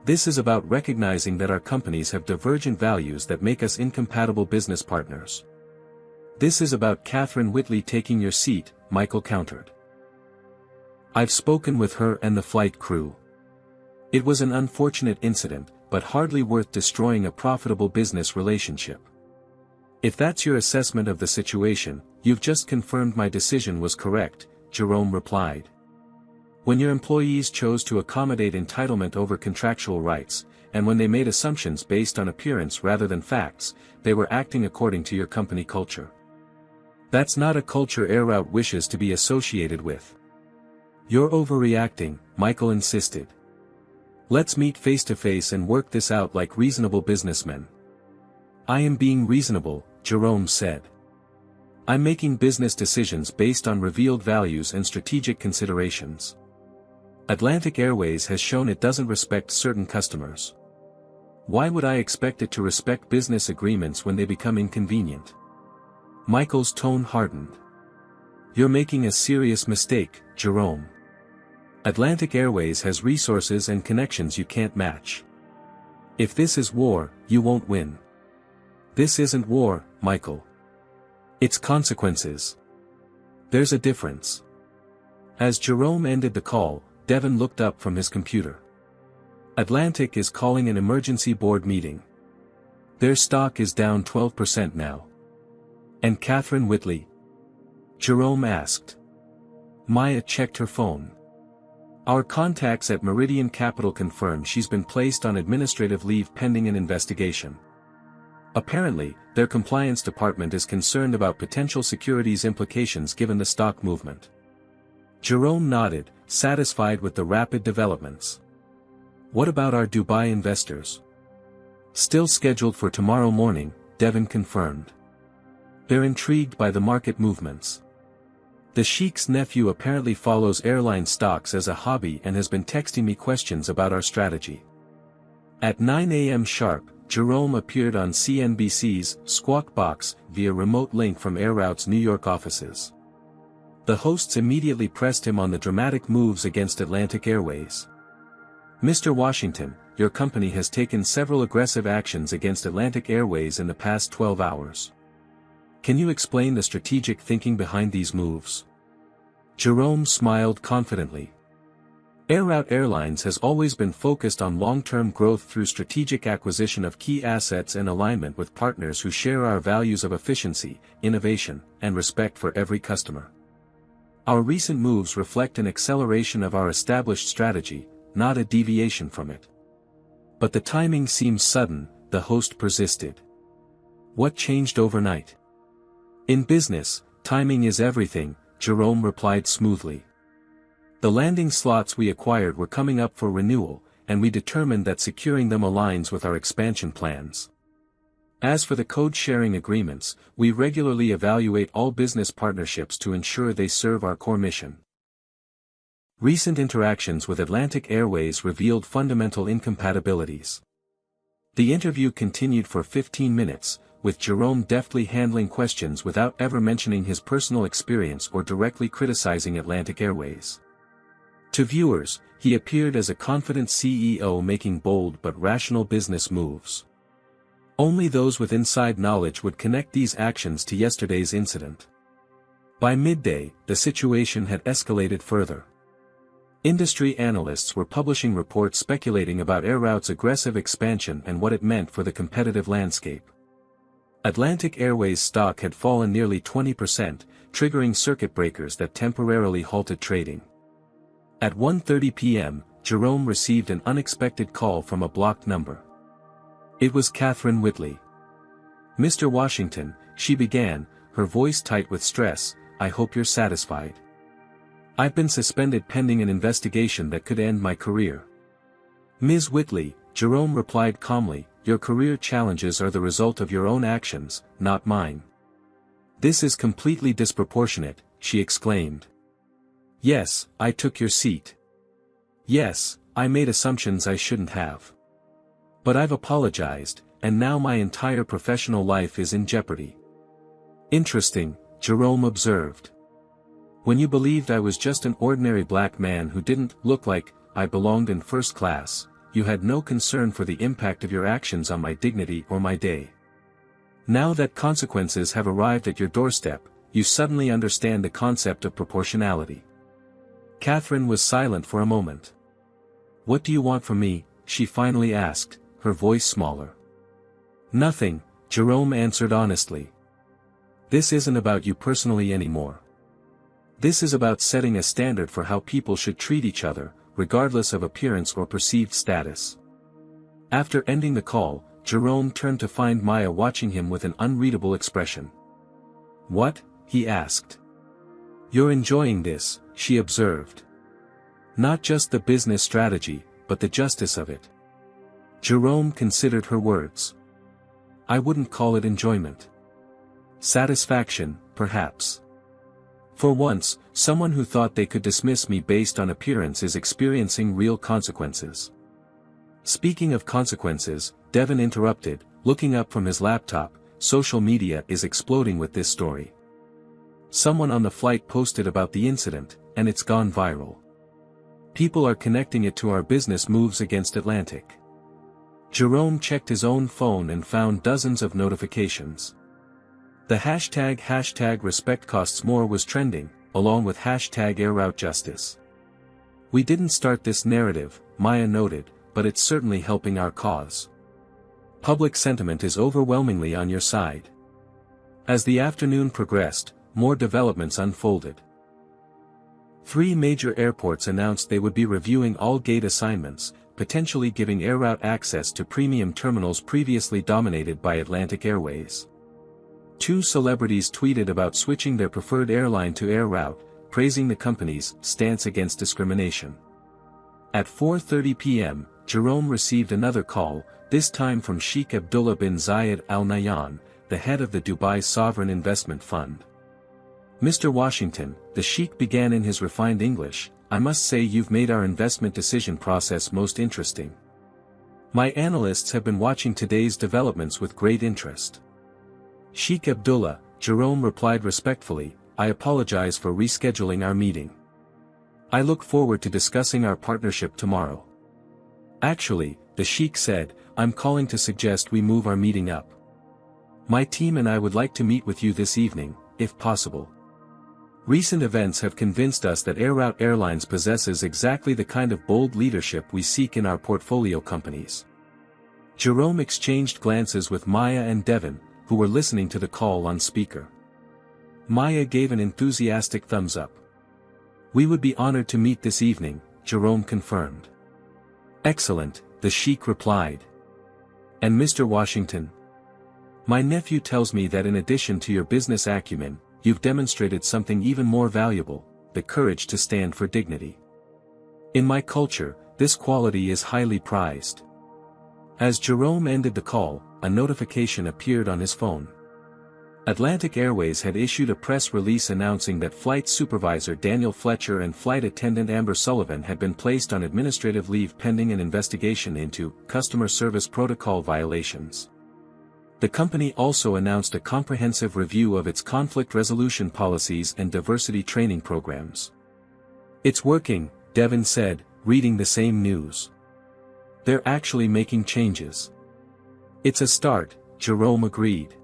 This is about recognizing that our companies have divergent values that make us incompatible business partners." "This is about Catherine Whitley taking your seat," Michael countered. "I've spoken with her and the flight crew. It was an unfortunate incident, but hardly worth destroying a profitable business relationship." "If that's your assessment of the situation, you've just confirmed my decision was correct," Jerome replied. "When your employees chose to accommodate entitlement over contractual rights, and when they made assumptions based on appearance rather than facts, they were acting according to your company culture. That's not a culture Airroute wishes to be associated with." "You're overreacting," Michael insisted. "Let's meet face to face and work this out like reasonable businessmen." "I am being reasonable," Jerome said. "I'm making business decisions based on revealed values and strategic considerations. Atlantic Airways has shown it doesn't respect certain customers. Why would I expect it to respect business agreements when they become inconvenient?" Michael's tone hardened. "You're making a serious mistake, Jerome. Atlantic Airways has resources and connections you can't match. If this is war, you won't win." "This isn't war, Michael. It's consequences. There's a difference." As Jerome ended the call, Devin looked up from his computer. "Atlantic is calling an emergency board meeting. Their stock is down 12% now." "And Catherine Whitley?" Jerome asked. Maya checked her phone. "Our contacts at Meridian Capital confirm she's been placed on administrative leave pending an investigation. Apparently, their compliance department is concerned about potential securities implications given the stock movement." Jerome nodded, satisfied with the rapid developments. "What about our Dubai investors?" "Still scheduled for tomorrow morning," Devin confirmed. "They're intrigued by the market movements. The Sheikh's nephew apparently follows airline stocks as a hobby and has been texting me questions about our strategy." At 9 a.m. sharp, Jerome appeared on CNBC's Squawk Box via remote link from Airroute's New York offices. The hosts immediately pressed him on the dramatic moves against Atlantic Airways. "Mr. Washington, your company has taken several aggressive actions against Atlantic Airways in the past 12 hours. Can you explain the strategic thinking behind these moves?" Jerome smiled confidently. "Airroute Airlines has always been focused on long-term growth through strategic acquisition of key assets and alignment with partners who share our values of efficiency, innovation, and respect for every customer. Our recent moves reflect an acceleration of our established strategy, not a deviation from it." "But the timing seems sudden," the host persisted. "What changed overnight?" "In business, timing is everything," Jerome replied smoothly. "The landing slots we acquired were coming up for renewal, and we determined that securing them aligns with our expansion plans. As for the code-sharing agreements, we regularly evaluate all business partnerships to ensure they serve our core mission." Recent interactions with Atlantic Airways revealed fundamental incompatibilities. The interview continued for 15 minutes, with Jerome deftly handling questions without ever mentioning his personal experience or directly criticizing Atlantic Airways. To viewers, he appeared as a confident CEO making bold but rational business moves. Only those with inside knowledge would connect these actions to yesterday's incident. By midday, the situation had escalated further. Industry analysts were publishing reports speculating about Air Route's aggressive expansion and what it meant for the competitive landscape. Atlantic Airways stock had fallen nearly 20%, triggering circuit breakers that temporarily halted trading. At 1:30 p.m., Jerome received an unexpected call from a blocked number. It was Catherine Whitley. "Mr. Washington," she began, her voice tight with stress, "I hope you're satisfied. I've been suspended pending an investigation that could end my career." "Ms. Whitley," Jerome replied calmly, "your career challenges are the result of your own actions, not mine." "This is completely disproportionate," she exclaimed. "Yes, I took your seat. Yes, I made assumptions I shouldn't have. But I've apologized, and now my entire professional life is in jeopardy." "Interesting," Jerome observed. "When you believed I was just an ordinary black man who didn't look like I belonged in first class, you had no concern for the impact of your actions on my dignity or my day. Now that consequences have arrived at your doorstep, you suddenly understand the concept of proportionality." Catherine was silent for a moment. "What do you want from me?" she finally asked, her voice smaller. "Nothing," Jerome answered honestly. "This isn't about you personally anymore. This is about setting a standard for how people should treat each other, regardless of appearance or perceived status." After ending the call, Jerome turned to find Maya watching him with an unreadable expression. "What?" he asked. "You're enjoying this," she observed. "Not just the business strategy, but the justice of it." Jerome considered her words. "I wouldn't call it enjoyment. Satisfaction, perhaps. For once, someone who thought they could dismiss me based on appearance is experiencing real consequences." Speaking of consequences, Devon interrupted, looking up from his laptop. "Social media is exploding with this story. Someone on the flight posted about the incident, and it's gone viral. People are connecting it to our business moves against Atlantic." Jerome checked his own phone and found dozens of notifications. The hashtag #RespectCostsMore was trending, along with hashtag #AirRouteJustice. "We didn't start this narrative," Maya noted, "but it's certainly helping our cause. Public sentiment is overwhelmingly on your side." As the afternoon progressed, more developments unfolded. 3 major airports announced they would be reviewing all gate assignments, potentially giving Air Route access to premium terminals previously dominated by Atlantic Airways. 2 celebrities tweeted about switching their preferred airline to Air Route, praising the company's stance against discrimination. At 4:30 p.m., Jerome received another call, this time from Sheikh Abdullah bin Zayed Al Nahyan, the head of the Dubai Sovereign Investment Fund. "Mr. Washington," the Sheikh began in his refined English, "I must say you've made our investment decision process most interesting. My analysts have been watching today's developments with great interest." "Sheikh Abdullah," Jerome replied respectfully, "I apologize for rescheduling our meeting. I look forward to discussing our partnership tomorrow." "Actually," the Sheikh said, "I'm calling to suggest we move our meeting up. My team and I would like to meet with you this evening, if possible. Recent events have convinced us that Air Route Airlines possesses exactly the kind of bold leadership we seek in our portfolio companies." Jerome exchanged glances with Maya and Devon, who were listening to the call on speaker. Maya gave an enthusiastic thumbs up. "We would be honored to meet this evening," Jerome confirmed. "Excellent," the Sheikh replied. "And Mr. Washington? My nephew tells me that in addition to your business acumen, you've demonstrated something even more valuable, the courage to stand for dignity. In my culture, this quality is highly prized." As Jerome ended the call, a notification appeared on his phone. Atlantic Airways had issued a press release announcing that Flight Supervisor Daniel Fletcher and Flight Attendant Amber Sullivan had been placed on administrative leave pending an investigation into customer service protocol violations. The company also announced a comprehensive review of its conflict resolution policies and diversity training programs. "It's working," Devin said, reading the same news. "They're actually making changes." "It's a start," Jerome agreed.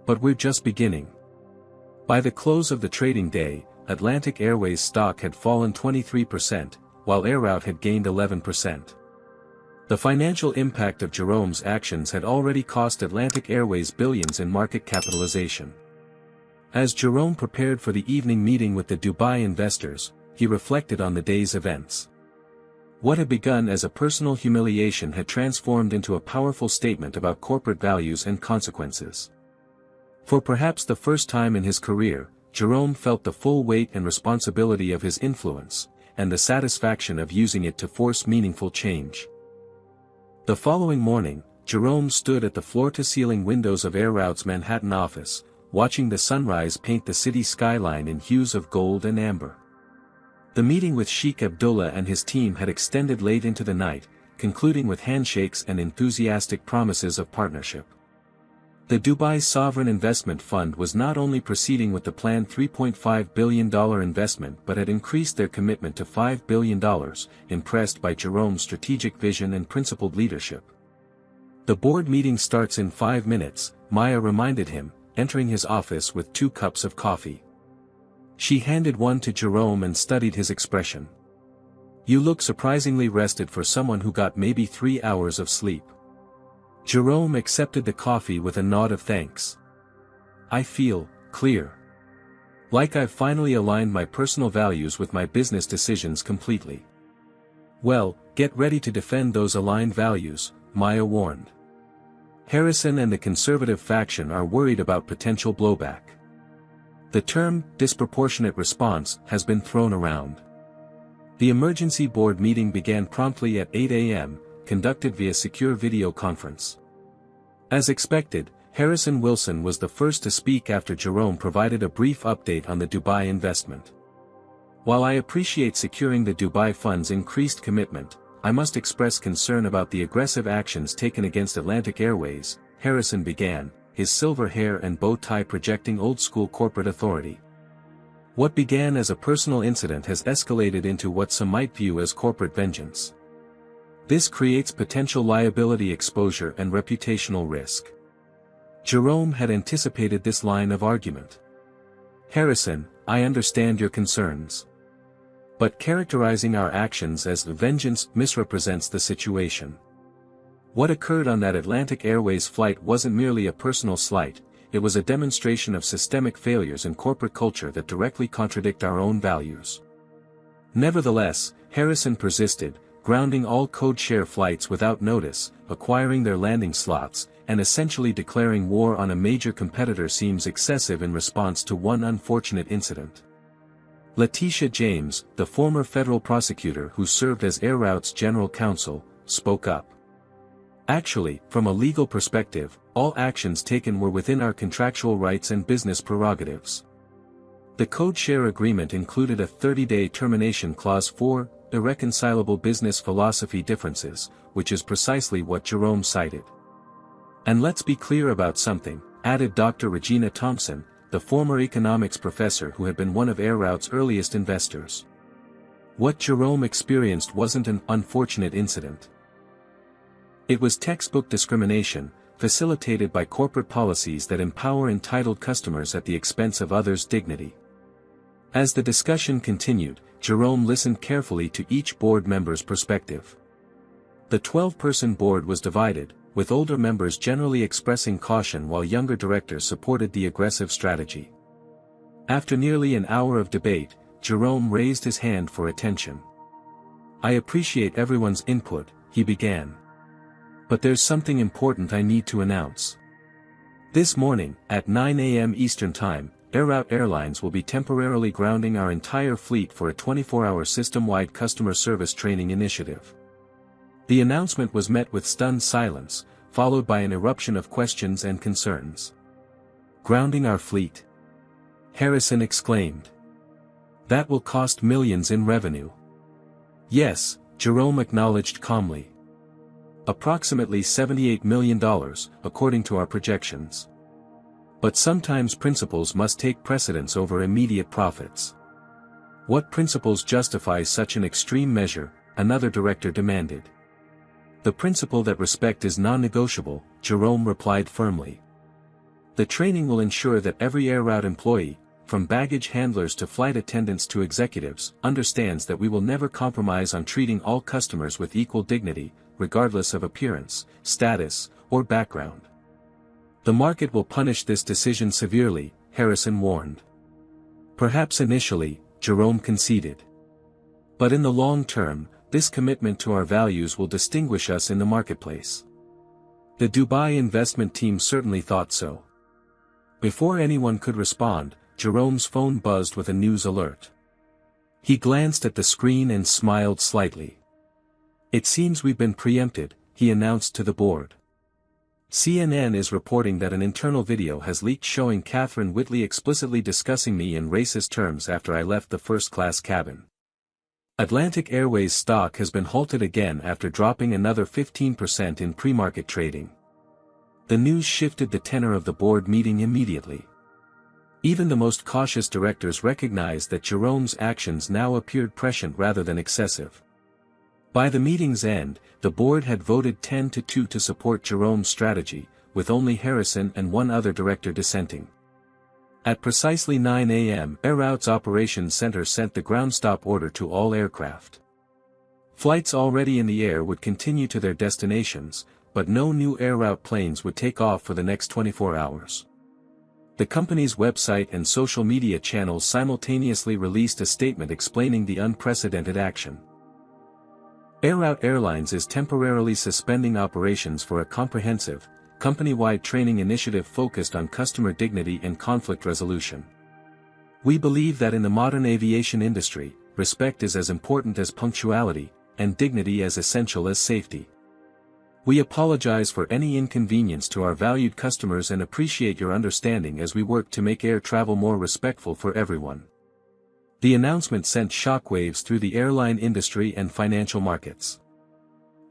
"But we're just beginning." By the close of the trading day, Atlantic Airways stock had fallen 23%, while Air Route had gained 11%. The financial impact of Jerome's actions had already cost Atlantic Airways billions in market capitalization. As Jerome prepared for the evening meeting with the Dubai investors, he reflected on the day's events. What had begun as a personal humiliation had transformed into a powerful statement about corporate values and consequences. For perhaps the first time in his career, Jerome felt the full weight and responsibility of his influence, and the satisfaction of using it to force meaningful change. The following morning, Jerome stood at the floor-to-ceiling windows of Air Route's Manhattan office, watching the sunrise paint the city skyline in hues of gold and amber. The meeting with Sheikh Abdullah and his team had extended late into the night, concluding with handshakes and enthusiastic promises of partnership. The Dubai Sovereign Investment Fund was not only proceeding with the planned $3.5 billion investment but had increased their commitment to $5 billion, impressed by Jerome's strategic vision and principled leadership. "The board meeting starts in 5 minutes, Maya reminded him, entering his office with 2 cups of coffee. She handed one to Jerome and studied his expression. "You look surprisingly rested for someone who got maybe 3 hours of sleep." Jerome accepted the coffee with a nod of thanks. "I feel clear. Like I've finally aligned my personal values with my business decisions completely." "Well, get ready to defend those aligned values," Maya warned. "Harrison and the conservative faction are worried about potential blowback." The term disproportionate response has been thrown around. The emergency board meeting began promptly at 8 a.m., conducted via secure video conference. As expected, Harrison Wilson was the first to speak after Jerome provided a brief update on the Dubai investment. "While I appreciate securing the Dubai fund's increased commitment, I must express concern about the aggressive actions taken against Atlantic Airways," Harrison began, his silver hair and bow tie projecting old-school corporate authority. "What began as a personal incident has escalated into what some might view as corporate vengeance. This creates potential liability exposure and reputational risk." Jerome had anticipated this line of argument. "Harrison, I understand your concerns. But characterizing our actions as vengeance misrepresents the situation. What occurred on that Atlantic Airways flight wasn't merely a personal slight, it was a demonstration of systemic failures in corporate culture that directly contradict our own values." Nevertheless, Harrison persisted, grounding all code-share flights without notice, acquiring their landing slots, and essentially declaring war on a major competitor seems excessive in response to one unfortunate incident. Letitia James, the former federal prosecutor who served as Air Route's general counsel, spoke up. "Actually, from a legal perspective, all actions taken were within our contractual rights and business prerogatives. The code-share agreement included a 30-day termination clause for irreconcilable business philosophy differences, which is precisely what Jerome cited. And let's be clear about something," added Dr. Regina Thompson, the former economics professor who had been one of Air Route's earliest investors. "What Jerome experienced wasn't an unfortunate incident. It was textbook discrimination, facilitated by corporate policies that empower entitled customers at the expense of others' dignity." As the discussion continued, Jerome listened carefully to each board member's perspective. The 12-person board was divided, with older members generally expressing caution while younger directors supported the aggressive strategy. After nearly an hour of debate, Jerome raised his hand for attention. "I appreciate everyone's input," he began. "But there's something important I need to announce. This morning, at 9 a.m. Eastern Time, Air Route Airlines will be temporarily grounding our entire fleet for a 24-hour system-wide customer service training initiative." The announcement was met with stunned silence, followed by an eruption of questions and concerns. "Grounding our fleet?" Harrison exclaimed. "That will cost millions in revenue." "Yes," Jerome acknowledged calmly. approximately $78 million, according to our projections. But sometimes principles must take precedence over immediate profits. What principles justify such an extreme measure? Another director demanded. The principle that respect is non-negotiable, Jerome replied firmly. The training will ensure that every air route employee, from baggage handlers to flight attendants to executives, understands that we will never compromise on treating all customers with equal dignity, regardless of appearance, status, or background. The market will punish this decision severely, Harrison warned. Perhaps initially, Jerome conceded. But in the long term, this commitment to our values will distinguish us in the marketplace. The Dubai investment team certainly thought so. Before anyone could respond, Jerome's phone buzzed with a news alert. He glanced at the screen and smiled slightly. It seems we've been preempted, he announced to the board. CNN is reporting that an internal video has leaked showing Catherine Whitley explicitly discussing me in racist terms after I left the first-class cabin. Atlantic Airways stock has been halted again after dropping another 15% in pre-market trading. The news shifted the tenor of the board meeting immediately. Even the most cautious directors recognized that Jerome's actions now appeared prescient rather than excessive. By the meeting's end, the board had voted 10-2 to support Jerome's strategy, with only Harrison and one other director dissenting. At precisely 9 a.m., Air Route's Operations Center sent the ground stop order to all aircraft. Flights already in the air would continue to their destinations, but no new Air Route planes would take off for the next 24 hours. The company's website and social media channels simultaneously released a statement explaining the unprecedented action. Air Route Airlines is temporarily suspending operations for a comprehensive, company-wide training initiative focused on customer dignity and conflict resolution. We believe that in the modern aviation industry, respect is as important as punctuality, and dignity as essential as safety. We apologize for any inconvenience to our valued customers and appreciate your understanding as we work to make air travel more respectful for everyone. The announcement sent shockwaves through the airline industry and financial markets.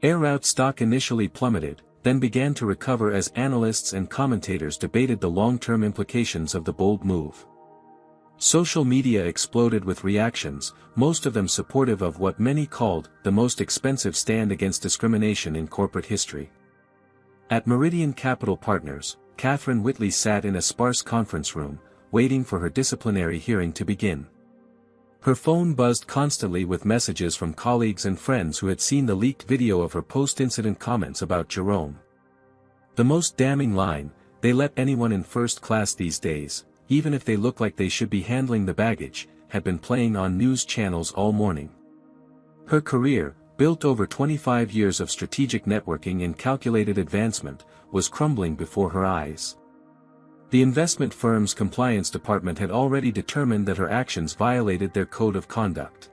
Air Route stock initially plummeted, then began to recover as analysts and commentators debated the long-term implications of the bold move. Social media exploded with reactions, most of them supportive of what many called the most expensive stand against discrimination in corporate history. At Meridian Capital Partners, Catherine Whitley sat in a sparse conference room, waiting for her disciplinary hearing to begin. Her phone buzzed constantly with messages from colleagues and friends who had seen the leaked video of her post-incident comments about Jerome. The most damning line, "They let anyone in first class these days, even if they look like they should be handling the baggage," had been playing on news channels all morning. Her career, built over 25 years of strategic networking and calculated advancement, was crumbling before her eyes. The investment firm's compliance department had already determined that her actions violated their code of conduct.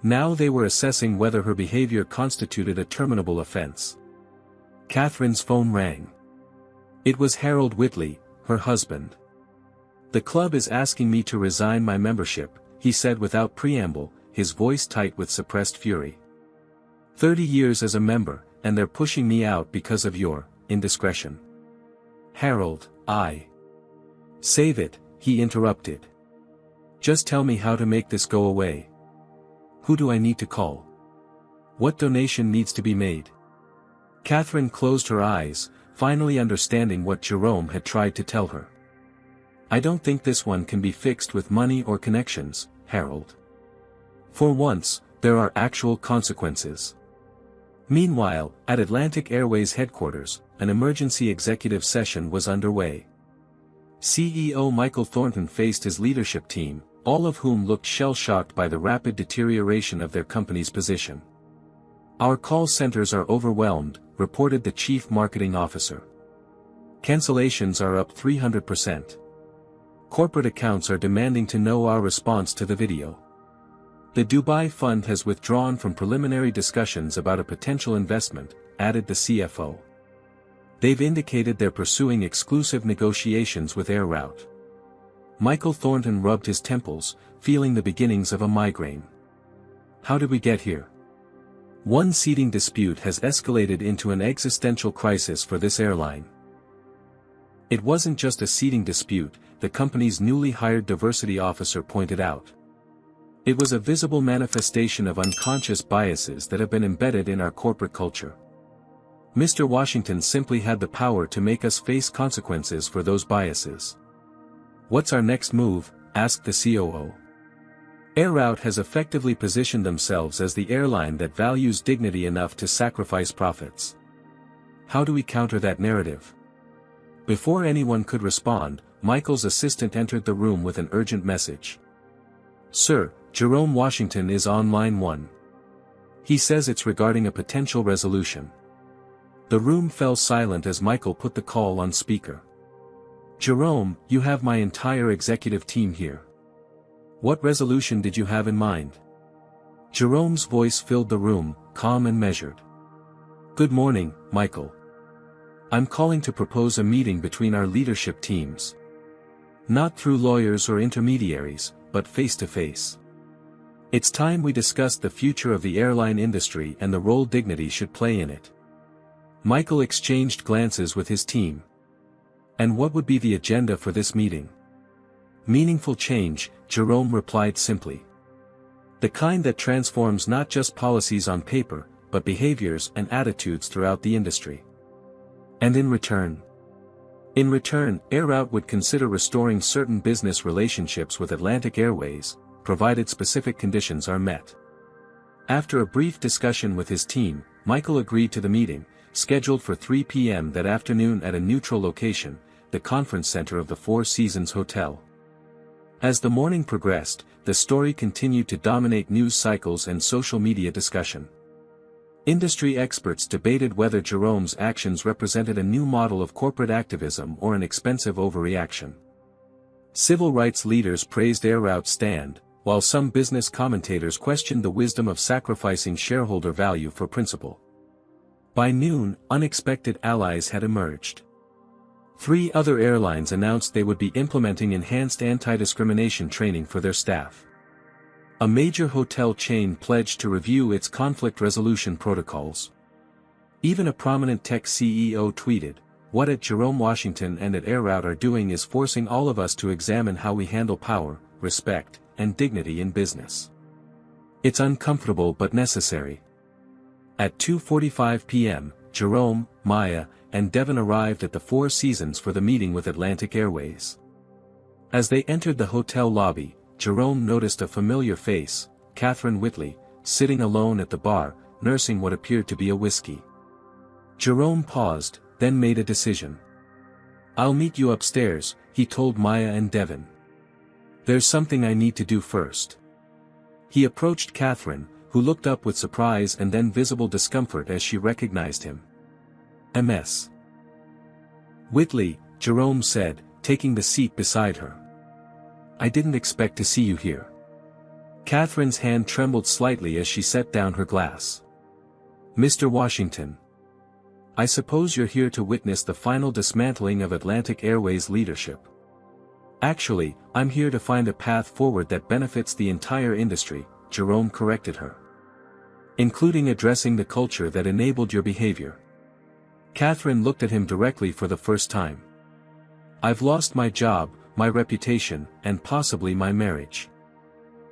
Now they were assessing whether her behavior constituted a terminable offense. Catherine's phone rang. It was Harold Whitley, her husband. "The club is asking me to resign my membership," he said without preamble, his voice tight with suppressed fury. 30 years as a member, and they're pushing me out because of your indiscretion. "Harold, Save it," he interrupted. "Just tell me how to make this go away. Who do I need to call? What donation needs to be made?" Catherine closed her eyes, finally understanding what Jerome had tried to tell her. "I don't think this one can be fixed with money or connections, Harold. For once, there are actual consequences." Meanwhile, at Atlantic Airways headquarters, an emergency executive session was underway. CEO Michael Thornton faced his leadership team, all of whom looked shell-shocked by the rapid deterioration of their company's position. "Our call centers are overwhelmed," reported the chief marketing officer. "Cancellations are up 300%. Corporate accounts are demanding to know our response to the video. The Dubai fund has withdrawn from preliminary discussions about a potential investment," added the CFO. "They've indicated they're pursuing exclusive negotiations with Air Route." Michael Thornton rubbed his temples, feeling the beginnings of a migraine. "How did we get here? One seating dispute has escalated into an existential crisis for this airline. It wasn't just a seating dispute, the company's newly hired diversity officer pointed out. It was a visible manifestation of unconscious biases that have been embedded in our corporate culture. Mr. Washington simply had the power to make us face consequences for those biases. "What's our next move?" asked the COO. Air Route has effectively positioned themselves as the airline that values dignity enough to sacrifice profits. How do we counter that narrative? Before anyone could respond, Michael's assistant entered the room with an urgent message. "Sir, Jerome Washington is on line 1. He says it's regarding a potential resolution." The room fell silent as Michael put the call on speaker. "Jerome, you have my entire executive team here. What resolution did you have in mind?" Jerome's voice filled the room, calm and measured. "Good morning, Michael. I'm calling to propose a meeting between our leadership teams. Not through lawyers or intermediaries, but face to face. It's time we discussed the future of the airline industry and the role dignity should play in it." Michael exchanged glances with his team. "And what would be the agenda for this meeting?" "Meaningful change," Jerome replied simply. "The kind that transforms not just policies on paper, but behaviors and attitudes throughout the industry." "And in return?" "In return, Air Route would consider restoring certain business relationships with Atlantic Airways, provided specific conditions are met." After a brief discussion with his team, Michael agreed to the meeting, scheduled for 3 p.m. that afternoon at a neutral location, the conference center of the Four Seasons Hotel. As the morning progressed, the story continued to dominate news cycles and social media discussion. Industry experts debated whether Jerome's actions represented a new model of corporate activism or an expensive overreaction. Civil rights leaders praised Air Route's stand, while some business commentators questioned the wisdom of sacrificing shareholder value for principle. By noon, unexpected allies had emerged. 3 other airlines announced they would be implementing enhanced anti-discrimination training for their staff. A major hotel chain pledged to review its conflict resolution protocols. Even a prominent tech CEO tweeted, "What at Jerome Washington and at Air Route are doing is forcing all of us to examine how we handle power, respect, and dignity in business. It's uncomfortable but necessary." At 2:45 p.m., Jerome, Maya, and Devon arrived at the Four Seasons for the meeting with Atlantic Airways. As they entered the hotel lobby, Jerome noticed a familiar face, Catherine Whitley, sitting alone at the bar, nursing what appeared to be a whiskey. Jerome paused, then made a decision. "I'll meet you upstairs," he told Maya and Devon. "There's something I need to do first." He approached Catherine, who looked up with surprise and then visible discomfort as she recognized him. "Ms. Whitley," Jerome said, taking the seat beside her. "I didn't expect to see you here." Catherine's hand trembled slightly as she set down her glass. "Mr. Washington. I suppose you're here to witness the final dismantling of Atlantic Airways leadership." "Actually, I'm here to find a path forward that benefits the entire industry," Jerome corrected her. "Including addressing the culture that enabled your behavior." Catherine looked at him directly for the first time. "I've lost my job, my reputation, and possibly my marriage.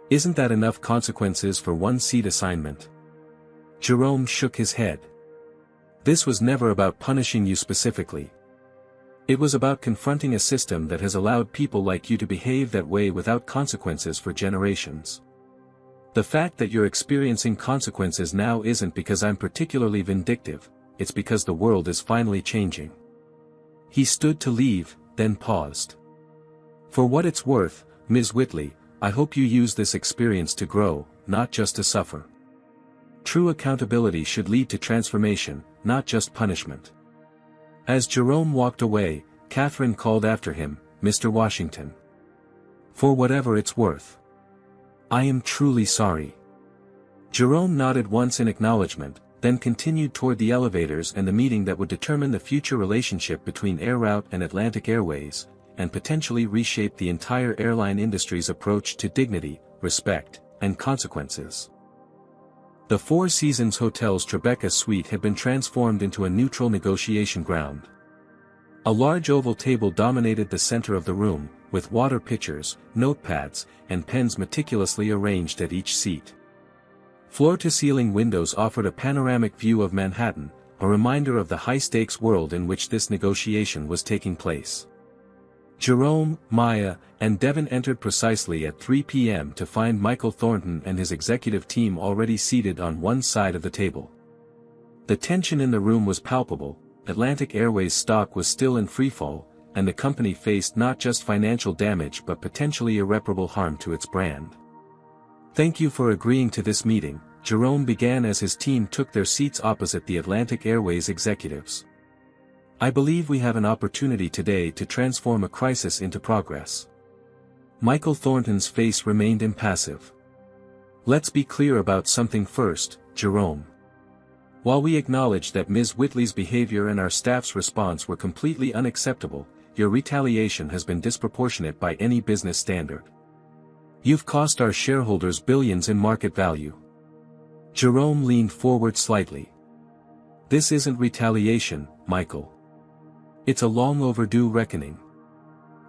Isn't that enough consequences for one seat assignment?" Jerome shook his head. "This was never about punishing you specifically. It was about confronting a system that has allowed people like you to behave that way without consequences for generations. The fact that you're experiencing consequences now isn't because I'm particularly vindictive, it's because the world is finally changing." He stood to leave, then paused. "For what it's worth, Ms. Whitley, I hope you use this experience to grow, not just to suffer. True accountability should lead to transformation, not just punishment." As Jerome walked away, Catherine called after him, "Mr. Washington. For whatever it's worth. I am truly sorry." Jerome nodded once in acknowledgement, then continued toward the elevators and the meeting that would determine the future relationship between Air Route and Atlantic Airways, and potentially reshape the entire airline industry's approach to dignity, respect, and consequences. The Four Seasons Hotel's Tribeca suite had been transformed into a neutral negotiation ground. A large oval table dominated the center of the room, with water pitchers, notepads, and pens meticulously arranged at each seat. Floor-to-ceiling windows offered a panoramic view of Manhattan, a reminder of the high-stakes world in which this negotiation was taking place. Jerome, Maya, and Devon entered precisely at 3 p.m. to find Michael Thornton and his executive team already seated on one side of the table. The tension in the room was palpable. Atlantic Airways stock was still in freefall, and the company faced not just financial damage but potentially irreparable harm to its brand. "Thank you for agreeing to this meeting," Jerome began as his team took their seats opposite the Atlantic Airways executives. "I believe we have an opportunity today to transform a crisis into progress." Michael Thornton's face remained impassive. "Let's be clear about something first, Jerome. While we acknowledge that Ms. Whitley's behavior and our staff's response were completely unacceptable, your retaliation has been disproportionate by any business standard. You've cost our shareholders billions in market value." Jerome leaned forward slightly. "This isn't retaliation, Michael. It's a long overdue reckoning.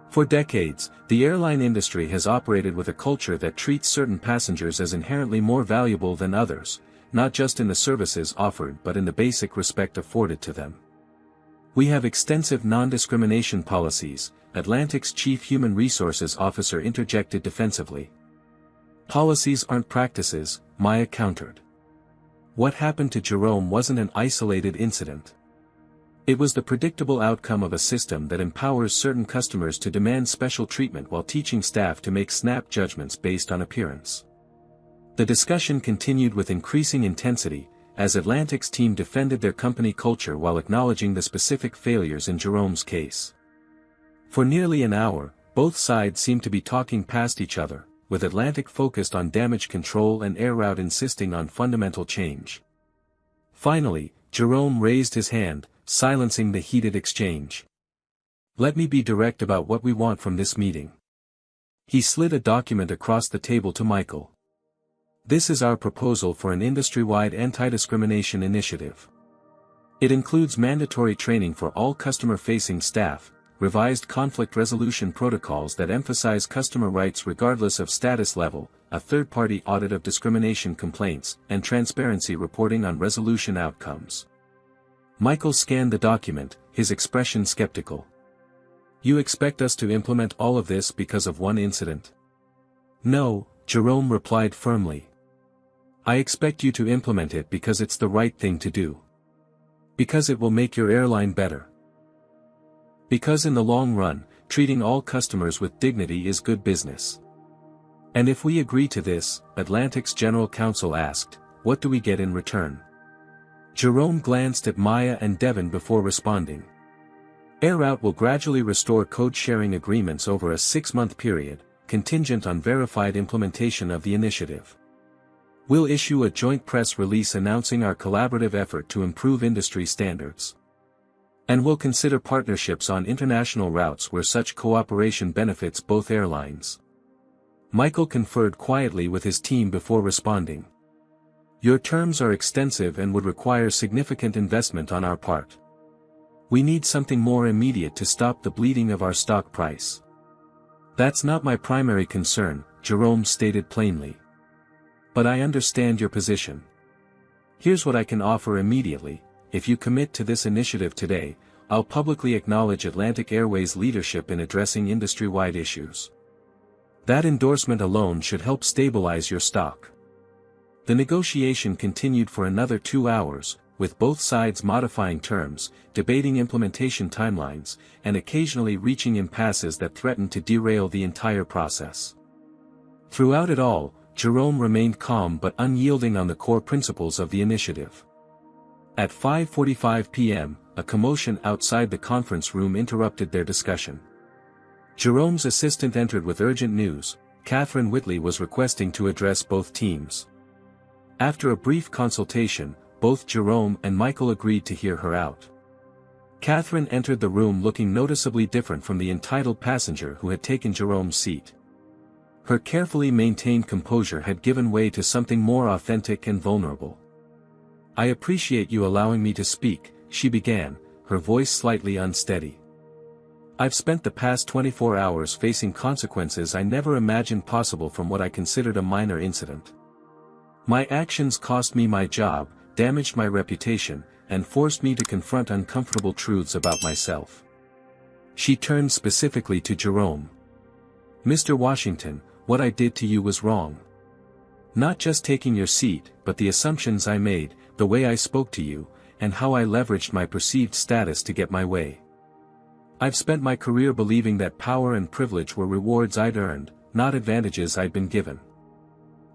For decades, the airline industry has operated with a culture that treats certain passengers as inherently more valuable than others, not just in the services offered but in the basic respect afforded to them. We have extensive non-discrimination policies," Atlantic's chief human resources officer interjected defensively. "Policies aren't practices," Maya countered. What happened to Jerome wasn't an isolated incident. It was the predictable outcome of a system that empowers certain customers to demand special treatment while teaching staff to make snap judgments based on appearance. The discussion continued with increasing intensity, as Atlantic's team defended their company culture while acknowledging the specific failures in Jerome's case. For nearly an hour, both sides seemed to be talking past each other, with Atlantic focused on damage control and Air Route insisting on fundamental change. Finally, Jerome raised his hand, silencing the heated exchange. "Let me be direct about what we want from this meeting." He slid a document across the table to Michael. "This is our proposal for an industry-wide anti-discrimination initiative. It includes mandatory training for all customer-facing staff, revised conflict resolution protocols that emphasize customer rights regardless of status level, a third-party audit of discrimination complaints, and transparency reporting on resolution outcomes." Michael scanned the document, his expression skeptical. "You expect us to implement all of this because of one incident?" "No," Jerome replied firmly. "I expect you to implement it because it's the right thing to do. Because it will make your airline better. Because in the long run, treating all customers with dignity is good business." "And if we agree to this," Atlantic's general counsel asked, "what do we get in return?" Jerome glanced at Maya and Devon before responding. "Air Route will gradually restore code-sharing agreements over a 6-month period, contingent on verified implementation of the initiative. We'll issue a joint press release announcing our collaborative effort to improve industry standards. And we'll consider partnerships on international routes where such cooperation benefits both airlines." Michael conferred quietly with his team before responding. "Your terms are extensive and would require significant investment on our part. We need something more immediate to stop the bleeding of our stock price." "That's not my primary concern," Jerome stated plainly. "But I understand your position. Here's what I can offer immediately: if you commit to this initiative today, I'll publicly acknowledge Atlantic Airways' leadership in addressing industry-wide issues. That endorsement alone should help stabilize your stock." The negotiation continued for another 2 hours, with both sides modifying terms, debating implementation timelines, and occasionally reaching impasses that threatened to derail the entire process. Throughout it all, Jerome remained calm but unyielding on the core principles of the initiative. At 5:45 p.m., a commotion outside the conference room interrupted their discussion. Jerome's assistant entered with urgent news. Catherine Whitley was requesting to address both teams. After a brief consultation, both Jerome and Michael agreed to hear her out. Catherine entered the room looking noticeably different from the entitled passenger who had taken Jerome's seat. Her carefully maintained composure had given way to something more authentic and vulnerable. "I appreciate you allowing me to speak," she began, her voice slightly unsteady. "I've spent the past 24 hours facing consequences I never imagined possible from what I considered a minor incident. My actions cost me my job, damaged my reputation, and forced me to confront uncomfortable truths about myself." She turned specifically to Jerome. "Mr. Washington, what I did to you was wrong. Not just taking your seat, but the assumptions I made, the way I spoke to you, and how I leveraged my perceived status to get my way. I've spent my career believing that power and privilege were rewards I'd earned, not advantages I'd been given."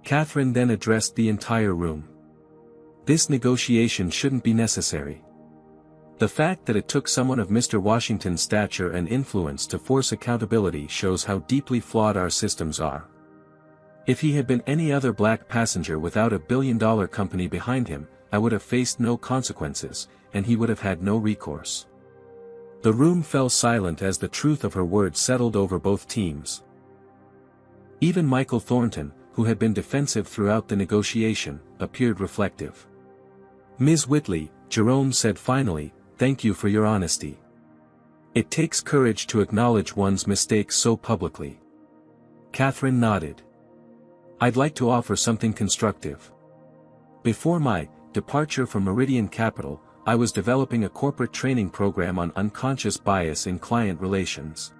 Catherine then addressed the entire room. "This negotiation shouldn't be necessary. The fact that it took someone of Mr. Washington's stature and influence to force accountability shows how deeply flawed our systems are. If he had been any other black passenger without a billion-dollar company behind him, I would have faced no consequences, and he would have had no recourse." The room fell silent as the truth of her words settled over both teams. Even Michael Thornton, who had been defensive throughout the negotiation, appeared reflective. "Ms. Whitley," Jerome said finally, "thank you for your honesty. It takes courage to acknowledge one's mistakes so publicly." Catherine nodded. "I'd like to offer something constructive. Before my departure from Meridian Capital, I was developing a corporate training program on unconscious bias in client relations.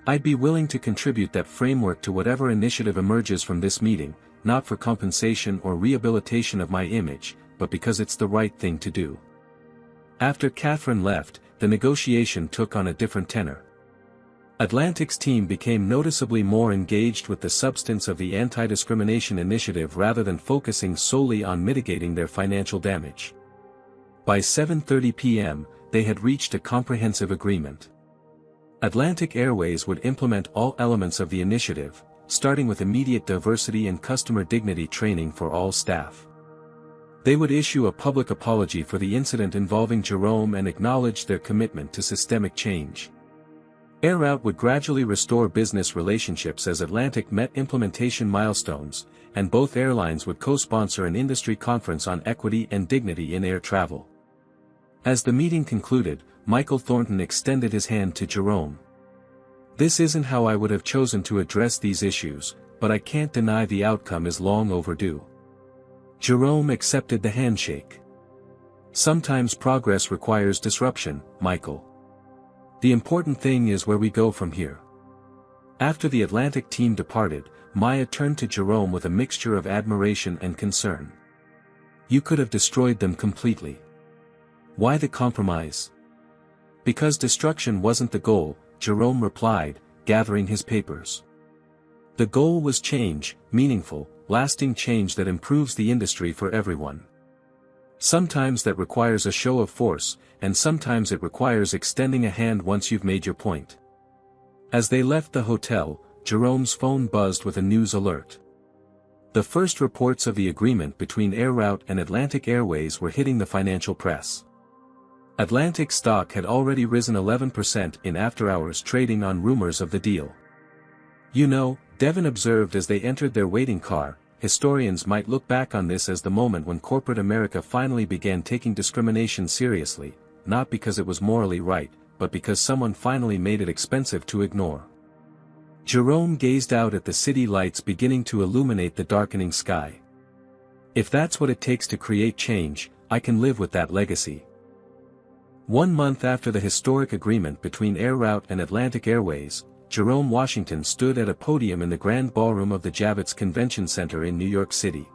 I'd be willing to contribute that framework to whatever initiative emerges from this meeting, not for compensation or rehabilitation of my image, but because it's the right thing to do." After Catherine left, the negotiation took on a different tenor. Atlantic's team became noticeably more engaged with the substance of the anti-discrimination initiative rather than focusing solely on mitigating their financial damage. By 7:30 p.m., they had reached a comprehensive agreement. Atlantic Airways would implement all elements of the initiative, starting with immediate diversity and customer dignity training for all staff. They would issue a public apology for the incident involving Jerome and acknowledge their commitment to systemic change. Air Route would gradually restore business relationships as Atlantic met implementation milestones, and both airlines would co-sponsor an industry conference on equity and dignity in air travel. As the meeting concluded, Michael Thornton extended his hand to Jerome. "This isn't how I would have chosen to address these issues, but I can't deny the outcome is long overdue." Jerome accepted the handshake. "Sometimes progress requires disruption, Michael. The important thing is where we go from here." After the Atlantic team departed, Maya turned to Jerome with a mixture of admiration and concern. "You could have destroyed them completely. Why the compromise?" "Because destruction wasn't the goal," Jerome replied, gathering his papers. "The goal was change, meaningful, lasting change that improves the industry for everyone. Sometimes that requires a show of force, and sometimes it requires extending a hand once you've made your point." As they left the hotel, Jerome's phone buzzed with a news alert. The first reports of the agreement between Air Route and Atlantic Airways were hitting the financial press. Atlantic stock had already risen 11% in after-hours trading on rumors of the deal. "You know," Devon observed as they entered their waiting car, "historians might look back on this as the moment when corporate America finally began taking discrimination seriously, not because it was morally right, but because someone finally made it expensive to ignore." Jerome gazed out at the city lights beginning to illuminate the darkening sky. "If that's what it takes to create change, I can live with that legacy." 1 month after the historic agreement between Air Route and Atlantic Airways, Jerome Washington stood at a podium in the Grand Ballroom of the Javits Convention Center in New York City.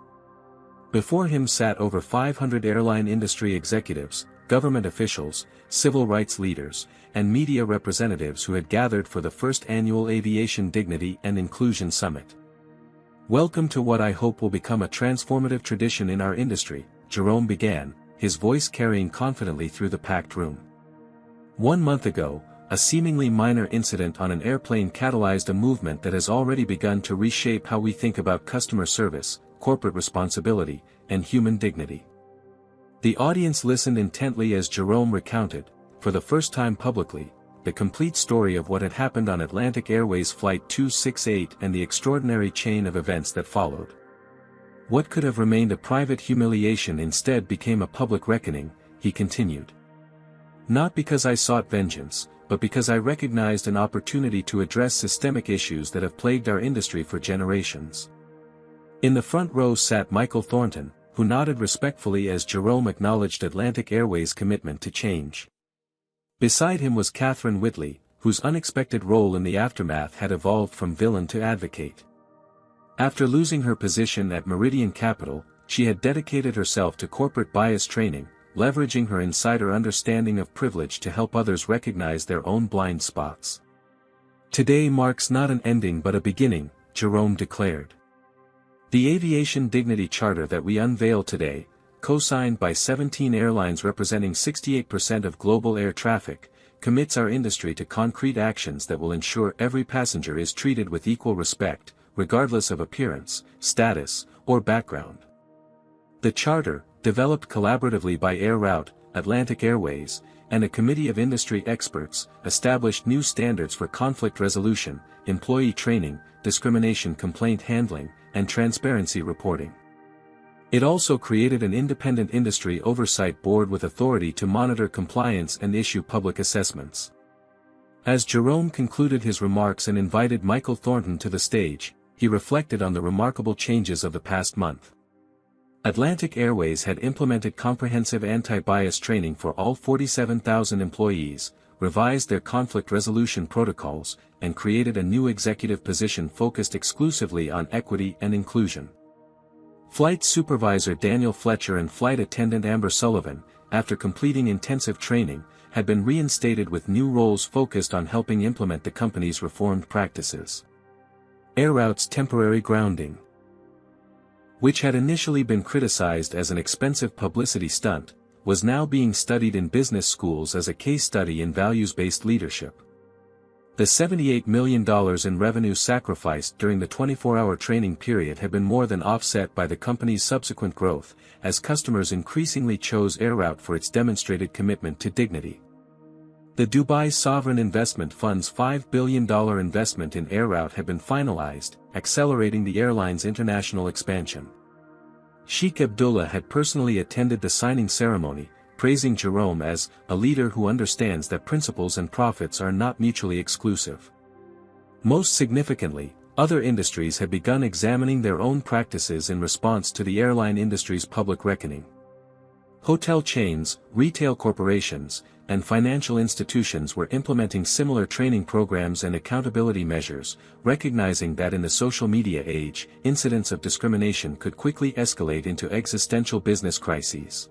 Before him sat over 500 airline industry executives, government officials, civil rights leaders, and media representatives who had gathered for the first annual Aviation Dignity and Inclusion Summit. "Welcome to what I hope will become a transformative tradition in our industry," Jerome began, his voice carrying confidently through the packed room. 1 month ago, a seemingly minor incident on an airplane catalyzed a movement that has already begun to reshape how we think about customer service, corporate responsibility, and human dignity. The audience listened intently as Jerome recounted, for the first time publicly, the complete story of what had happened on Atlantic Airways Flight 268 and the extraordinary chain of events that followed. What could have remained a private humiliation instead became a public reckoning, he continued. Not because I sought vengeance, but because I recognized an opportunity to address systemic issues that have plagued our industry for generations. In the front row sat Michael Thornton, who nodded respectfully as Jerome acknowledged Atlantic Airways' commitment to change. Beside him was Catherine Whitley, whose unexpected role in the aftermath had evolved from villain to advocate. After losing her position at Meridian Capital, she had dedicated herself to corporate bias training, leveraging her insider understanding of privilege to help others recognize their own blind spots. Today marks not an ending but a beginning, Jerome declared. The Aviation Dignity Charter that we unveil today, co-signed by 17 airlines representing 68% of global air traffic, commits our industry to concrete actions that will ensure every passenger is treated with equal respect, regardless of appearance, status, or background. The charter, developed collaboratively by Air Route, Atlantic Airways, and a committee of industry experts, established new standards for conflict resolution, employee training, discrimination complaint handling, and transparency reporting. It also created an independent industry oversight board with authority to monitor compliance and issue public assessments. As Jerome concluded his remarks and invited Michael Thornton to the stage, he reflected on the remarkable changes of the past month. Atlantic Airways had implemented comprehensive anti-bias training for all 47,000 employees, revised their conflict resolution protocols, and created a new executive position focused exclusively on equity and inclusion. Flight Supervisor Daniel Fletcher and Flight Attendant Amber Sullivan, after completing intensive training, had been reinstated with new roles focused on helping implement the company's reformed practices. Air Route's temporary grounding, which had initially been criticized as an expensive publicity stunt, was now being studied in business schools as a case study in values-based leadership. The $78 million in revenue sacrificed during the 24-hour training period had been more than offset by the company's subsequent growth, as customers increasingly chose Air Route for its demonstrated commitment to dignity. The Dubai Sovereign Investment Fund's $5 billion investment in Air Route had been finalized, accelerating the airline's international expansion. Sheikh Abdullah had personally attended the signing ceremony, praising Jerome as a leader who understands that principles and profits are not mutually exclusive. Most significantly, other industries had begun examining their own practices in response to the airline industry's public reckoning. Hotel chains, retail corporations, and financial institutions were implementing similar training programs and accountability measures, recognizing that in the social media age, incidents of discrimination could quickly escalate into existential business crises.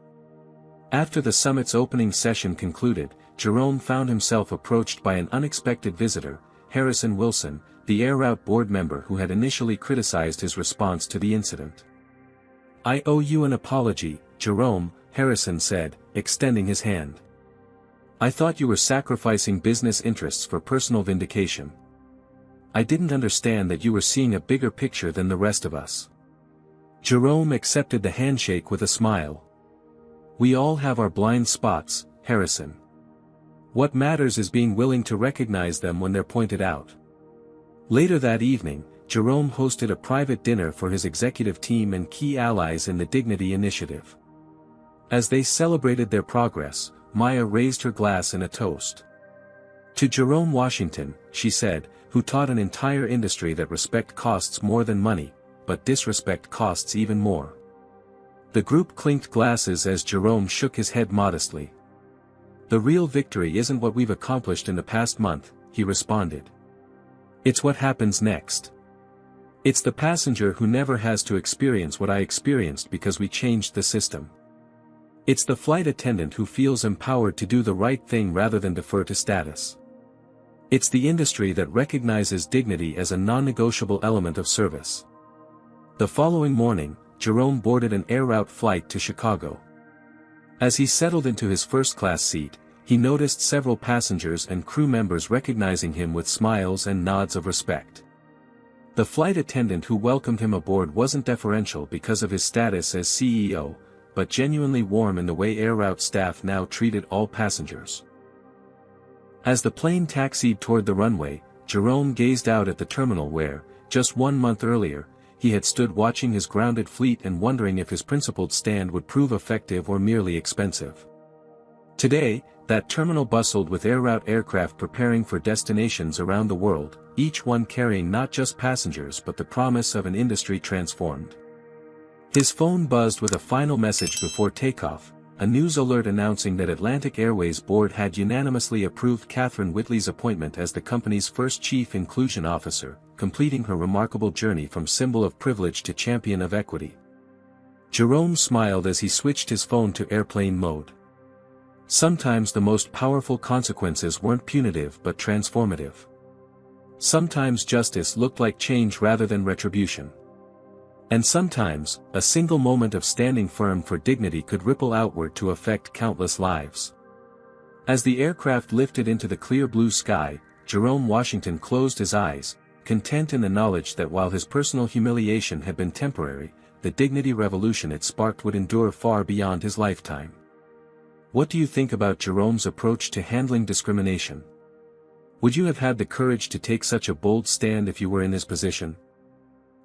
After the summit's opening session concluded, Jerome found himself approached by an unexpected visitor, Harrison Wilson, the Air Route board member who had initially criticized his response to the incident. "I owe you an apology, Jerome," Harrison said, extending his hand. "I thought you were sacrificing business interests for personal vindication. I didn't understand that you were seeing a bigger picture than the rest of us." Jerome accepted the handshake with a smile. "We all have our blind spots, Harrison. What matters is being willing to recognize them when they're pointed out." Later that evening, Jerome hosted a private dinner for his executive team and key allies in the Dignity Initiative. As they celebrated their progress, Maya raised her glass in a toast. "To Jerome Washington," she said, "who taught an entire industry that respect costs more than money, but disrespect costs even more." The group clinked glasses as Jerome shook his head modestly. "The real victory isn't what we've accomplished in the past month," he responded. "It's what happens next. It's the passenger who never has to experience what I experienced because we changed the system. It's the flight attendant who feels empowered to do the right thing rather than defer to status. It's the industry that recognizes dignity as a non-negotiable element of service." The following morning, Jerome boarded an Air Route flight to Chicago. As he settled into his first-class seat, he noticed several passengers and crew members recognizing him with smiles and nods of respect. The flight attendant who welcomed him aboard wasn't deferential because of his status as CEO, but genuinely warm in the way Air Route staff now treated all passengers. As the plane taxied toward the runway, Jerome gazed out at the terminal where, just 1 month earlier, he had stood watching his grounded fleet and wondering if his principled stand would prove effective or merely expensive. Today, that terminal bustled with air route aircraft preparing for destinations around the world, each one carrying not just passengers but the promise of an industry transformed. His phone buzzed with a final message before takeoff, a news alert announcing that Atlantic Airways board had unanimously approved Catherine Whitley's appointment as the company's first Chief Inclusion Officer, completing her remarkable journey from symbol of privilege to champion of equity. Jerome smiled as he switched his phone to airplane mode. Sometimes the most powerful consequences weren't punitive but transformative. Sometimes justice looked like change rather than retribution. And sometimes, a single moment of standing firm for dignity could ripple outward to affect countless lives. As the aircraft lifted into the clear blue sky, Jerome Washington closed his eyes, content in the knowledge that while his personal humiliation had been temporary, the dignity revolution it sparked would endure far beyond his lifetime. What do you think about Jerome's approach to handling discrimination? Would you have had the courage to take such a bold stand if you were in his position?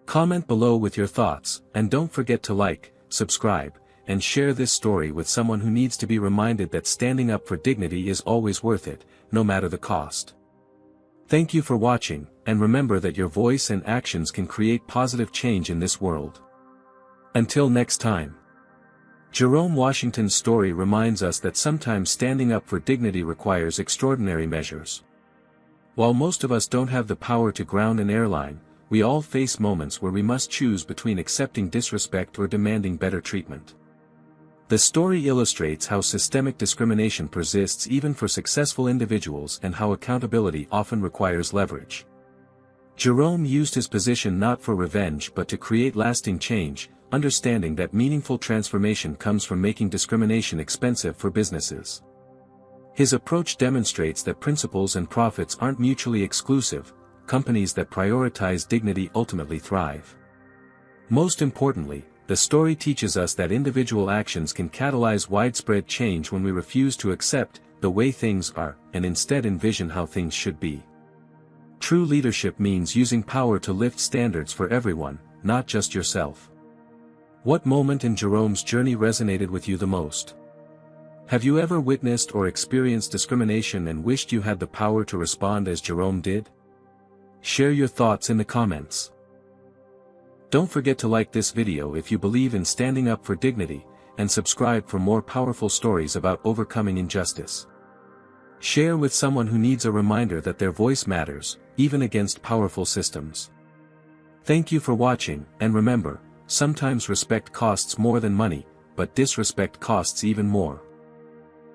Comment below with your thoughts, and don't forget to like, subscribe, and share this story with someone who needs to be reminded that standing up for dignity is always worth it, no matter the cost. Thank you for watching, and remember that your voice and actions can create positive change in this world. Until next time. Jerome Washington's story reminds us that sometimes standing up for dignity requires extraordinary measures. While most of us don't have the power to ground an airline, we all face moments where we must choose between accepting disrespect or demanding better treatment. The story illustrates how systemic discrimination persists even for successful individuals and how accountability often requires leverage. Jerome used his position not for revenge but to create lasting change, understanding that meaningful transformation comes from making discrimination expensive for businesses. His approach demonstrates that principles and profits aren't mutually exclusive. Companies that prioritize dignity ultimately thrive. Most importantly, the story teaches us that individual actions can catalyze widespread change when we refuse to accept the way things are, and instead envision how things should be. True leadership means using power to lift standards for everyone, not just yourself. What moment in Jerome's journey resonated with you the most? Have you ever witnessed or experienced discrimination and wished you had the power to respond as Jerome did? Share your thoughts in the comments. Don't forget to like this video if you believe in standing up for dignity, and subscribe for more powerful stories about overcoming injustice. Share with someone who needs a reminder that their voice matters, even against powerful systems. Thank you for watching, and remember, sometimes respect costs more than money, but disrespect costs even more.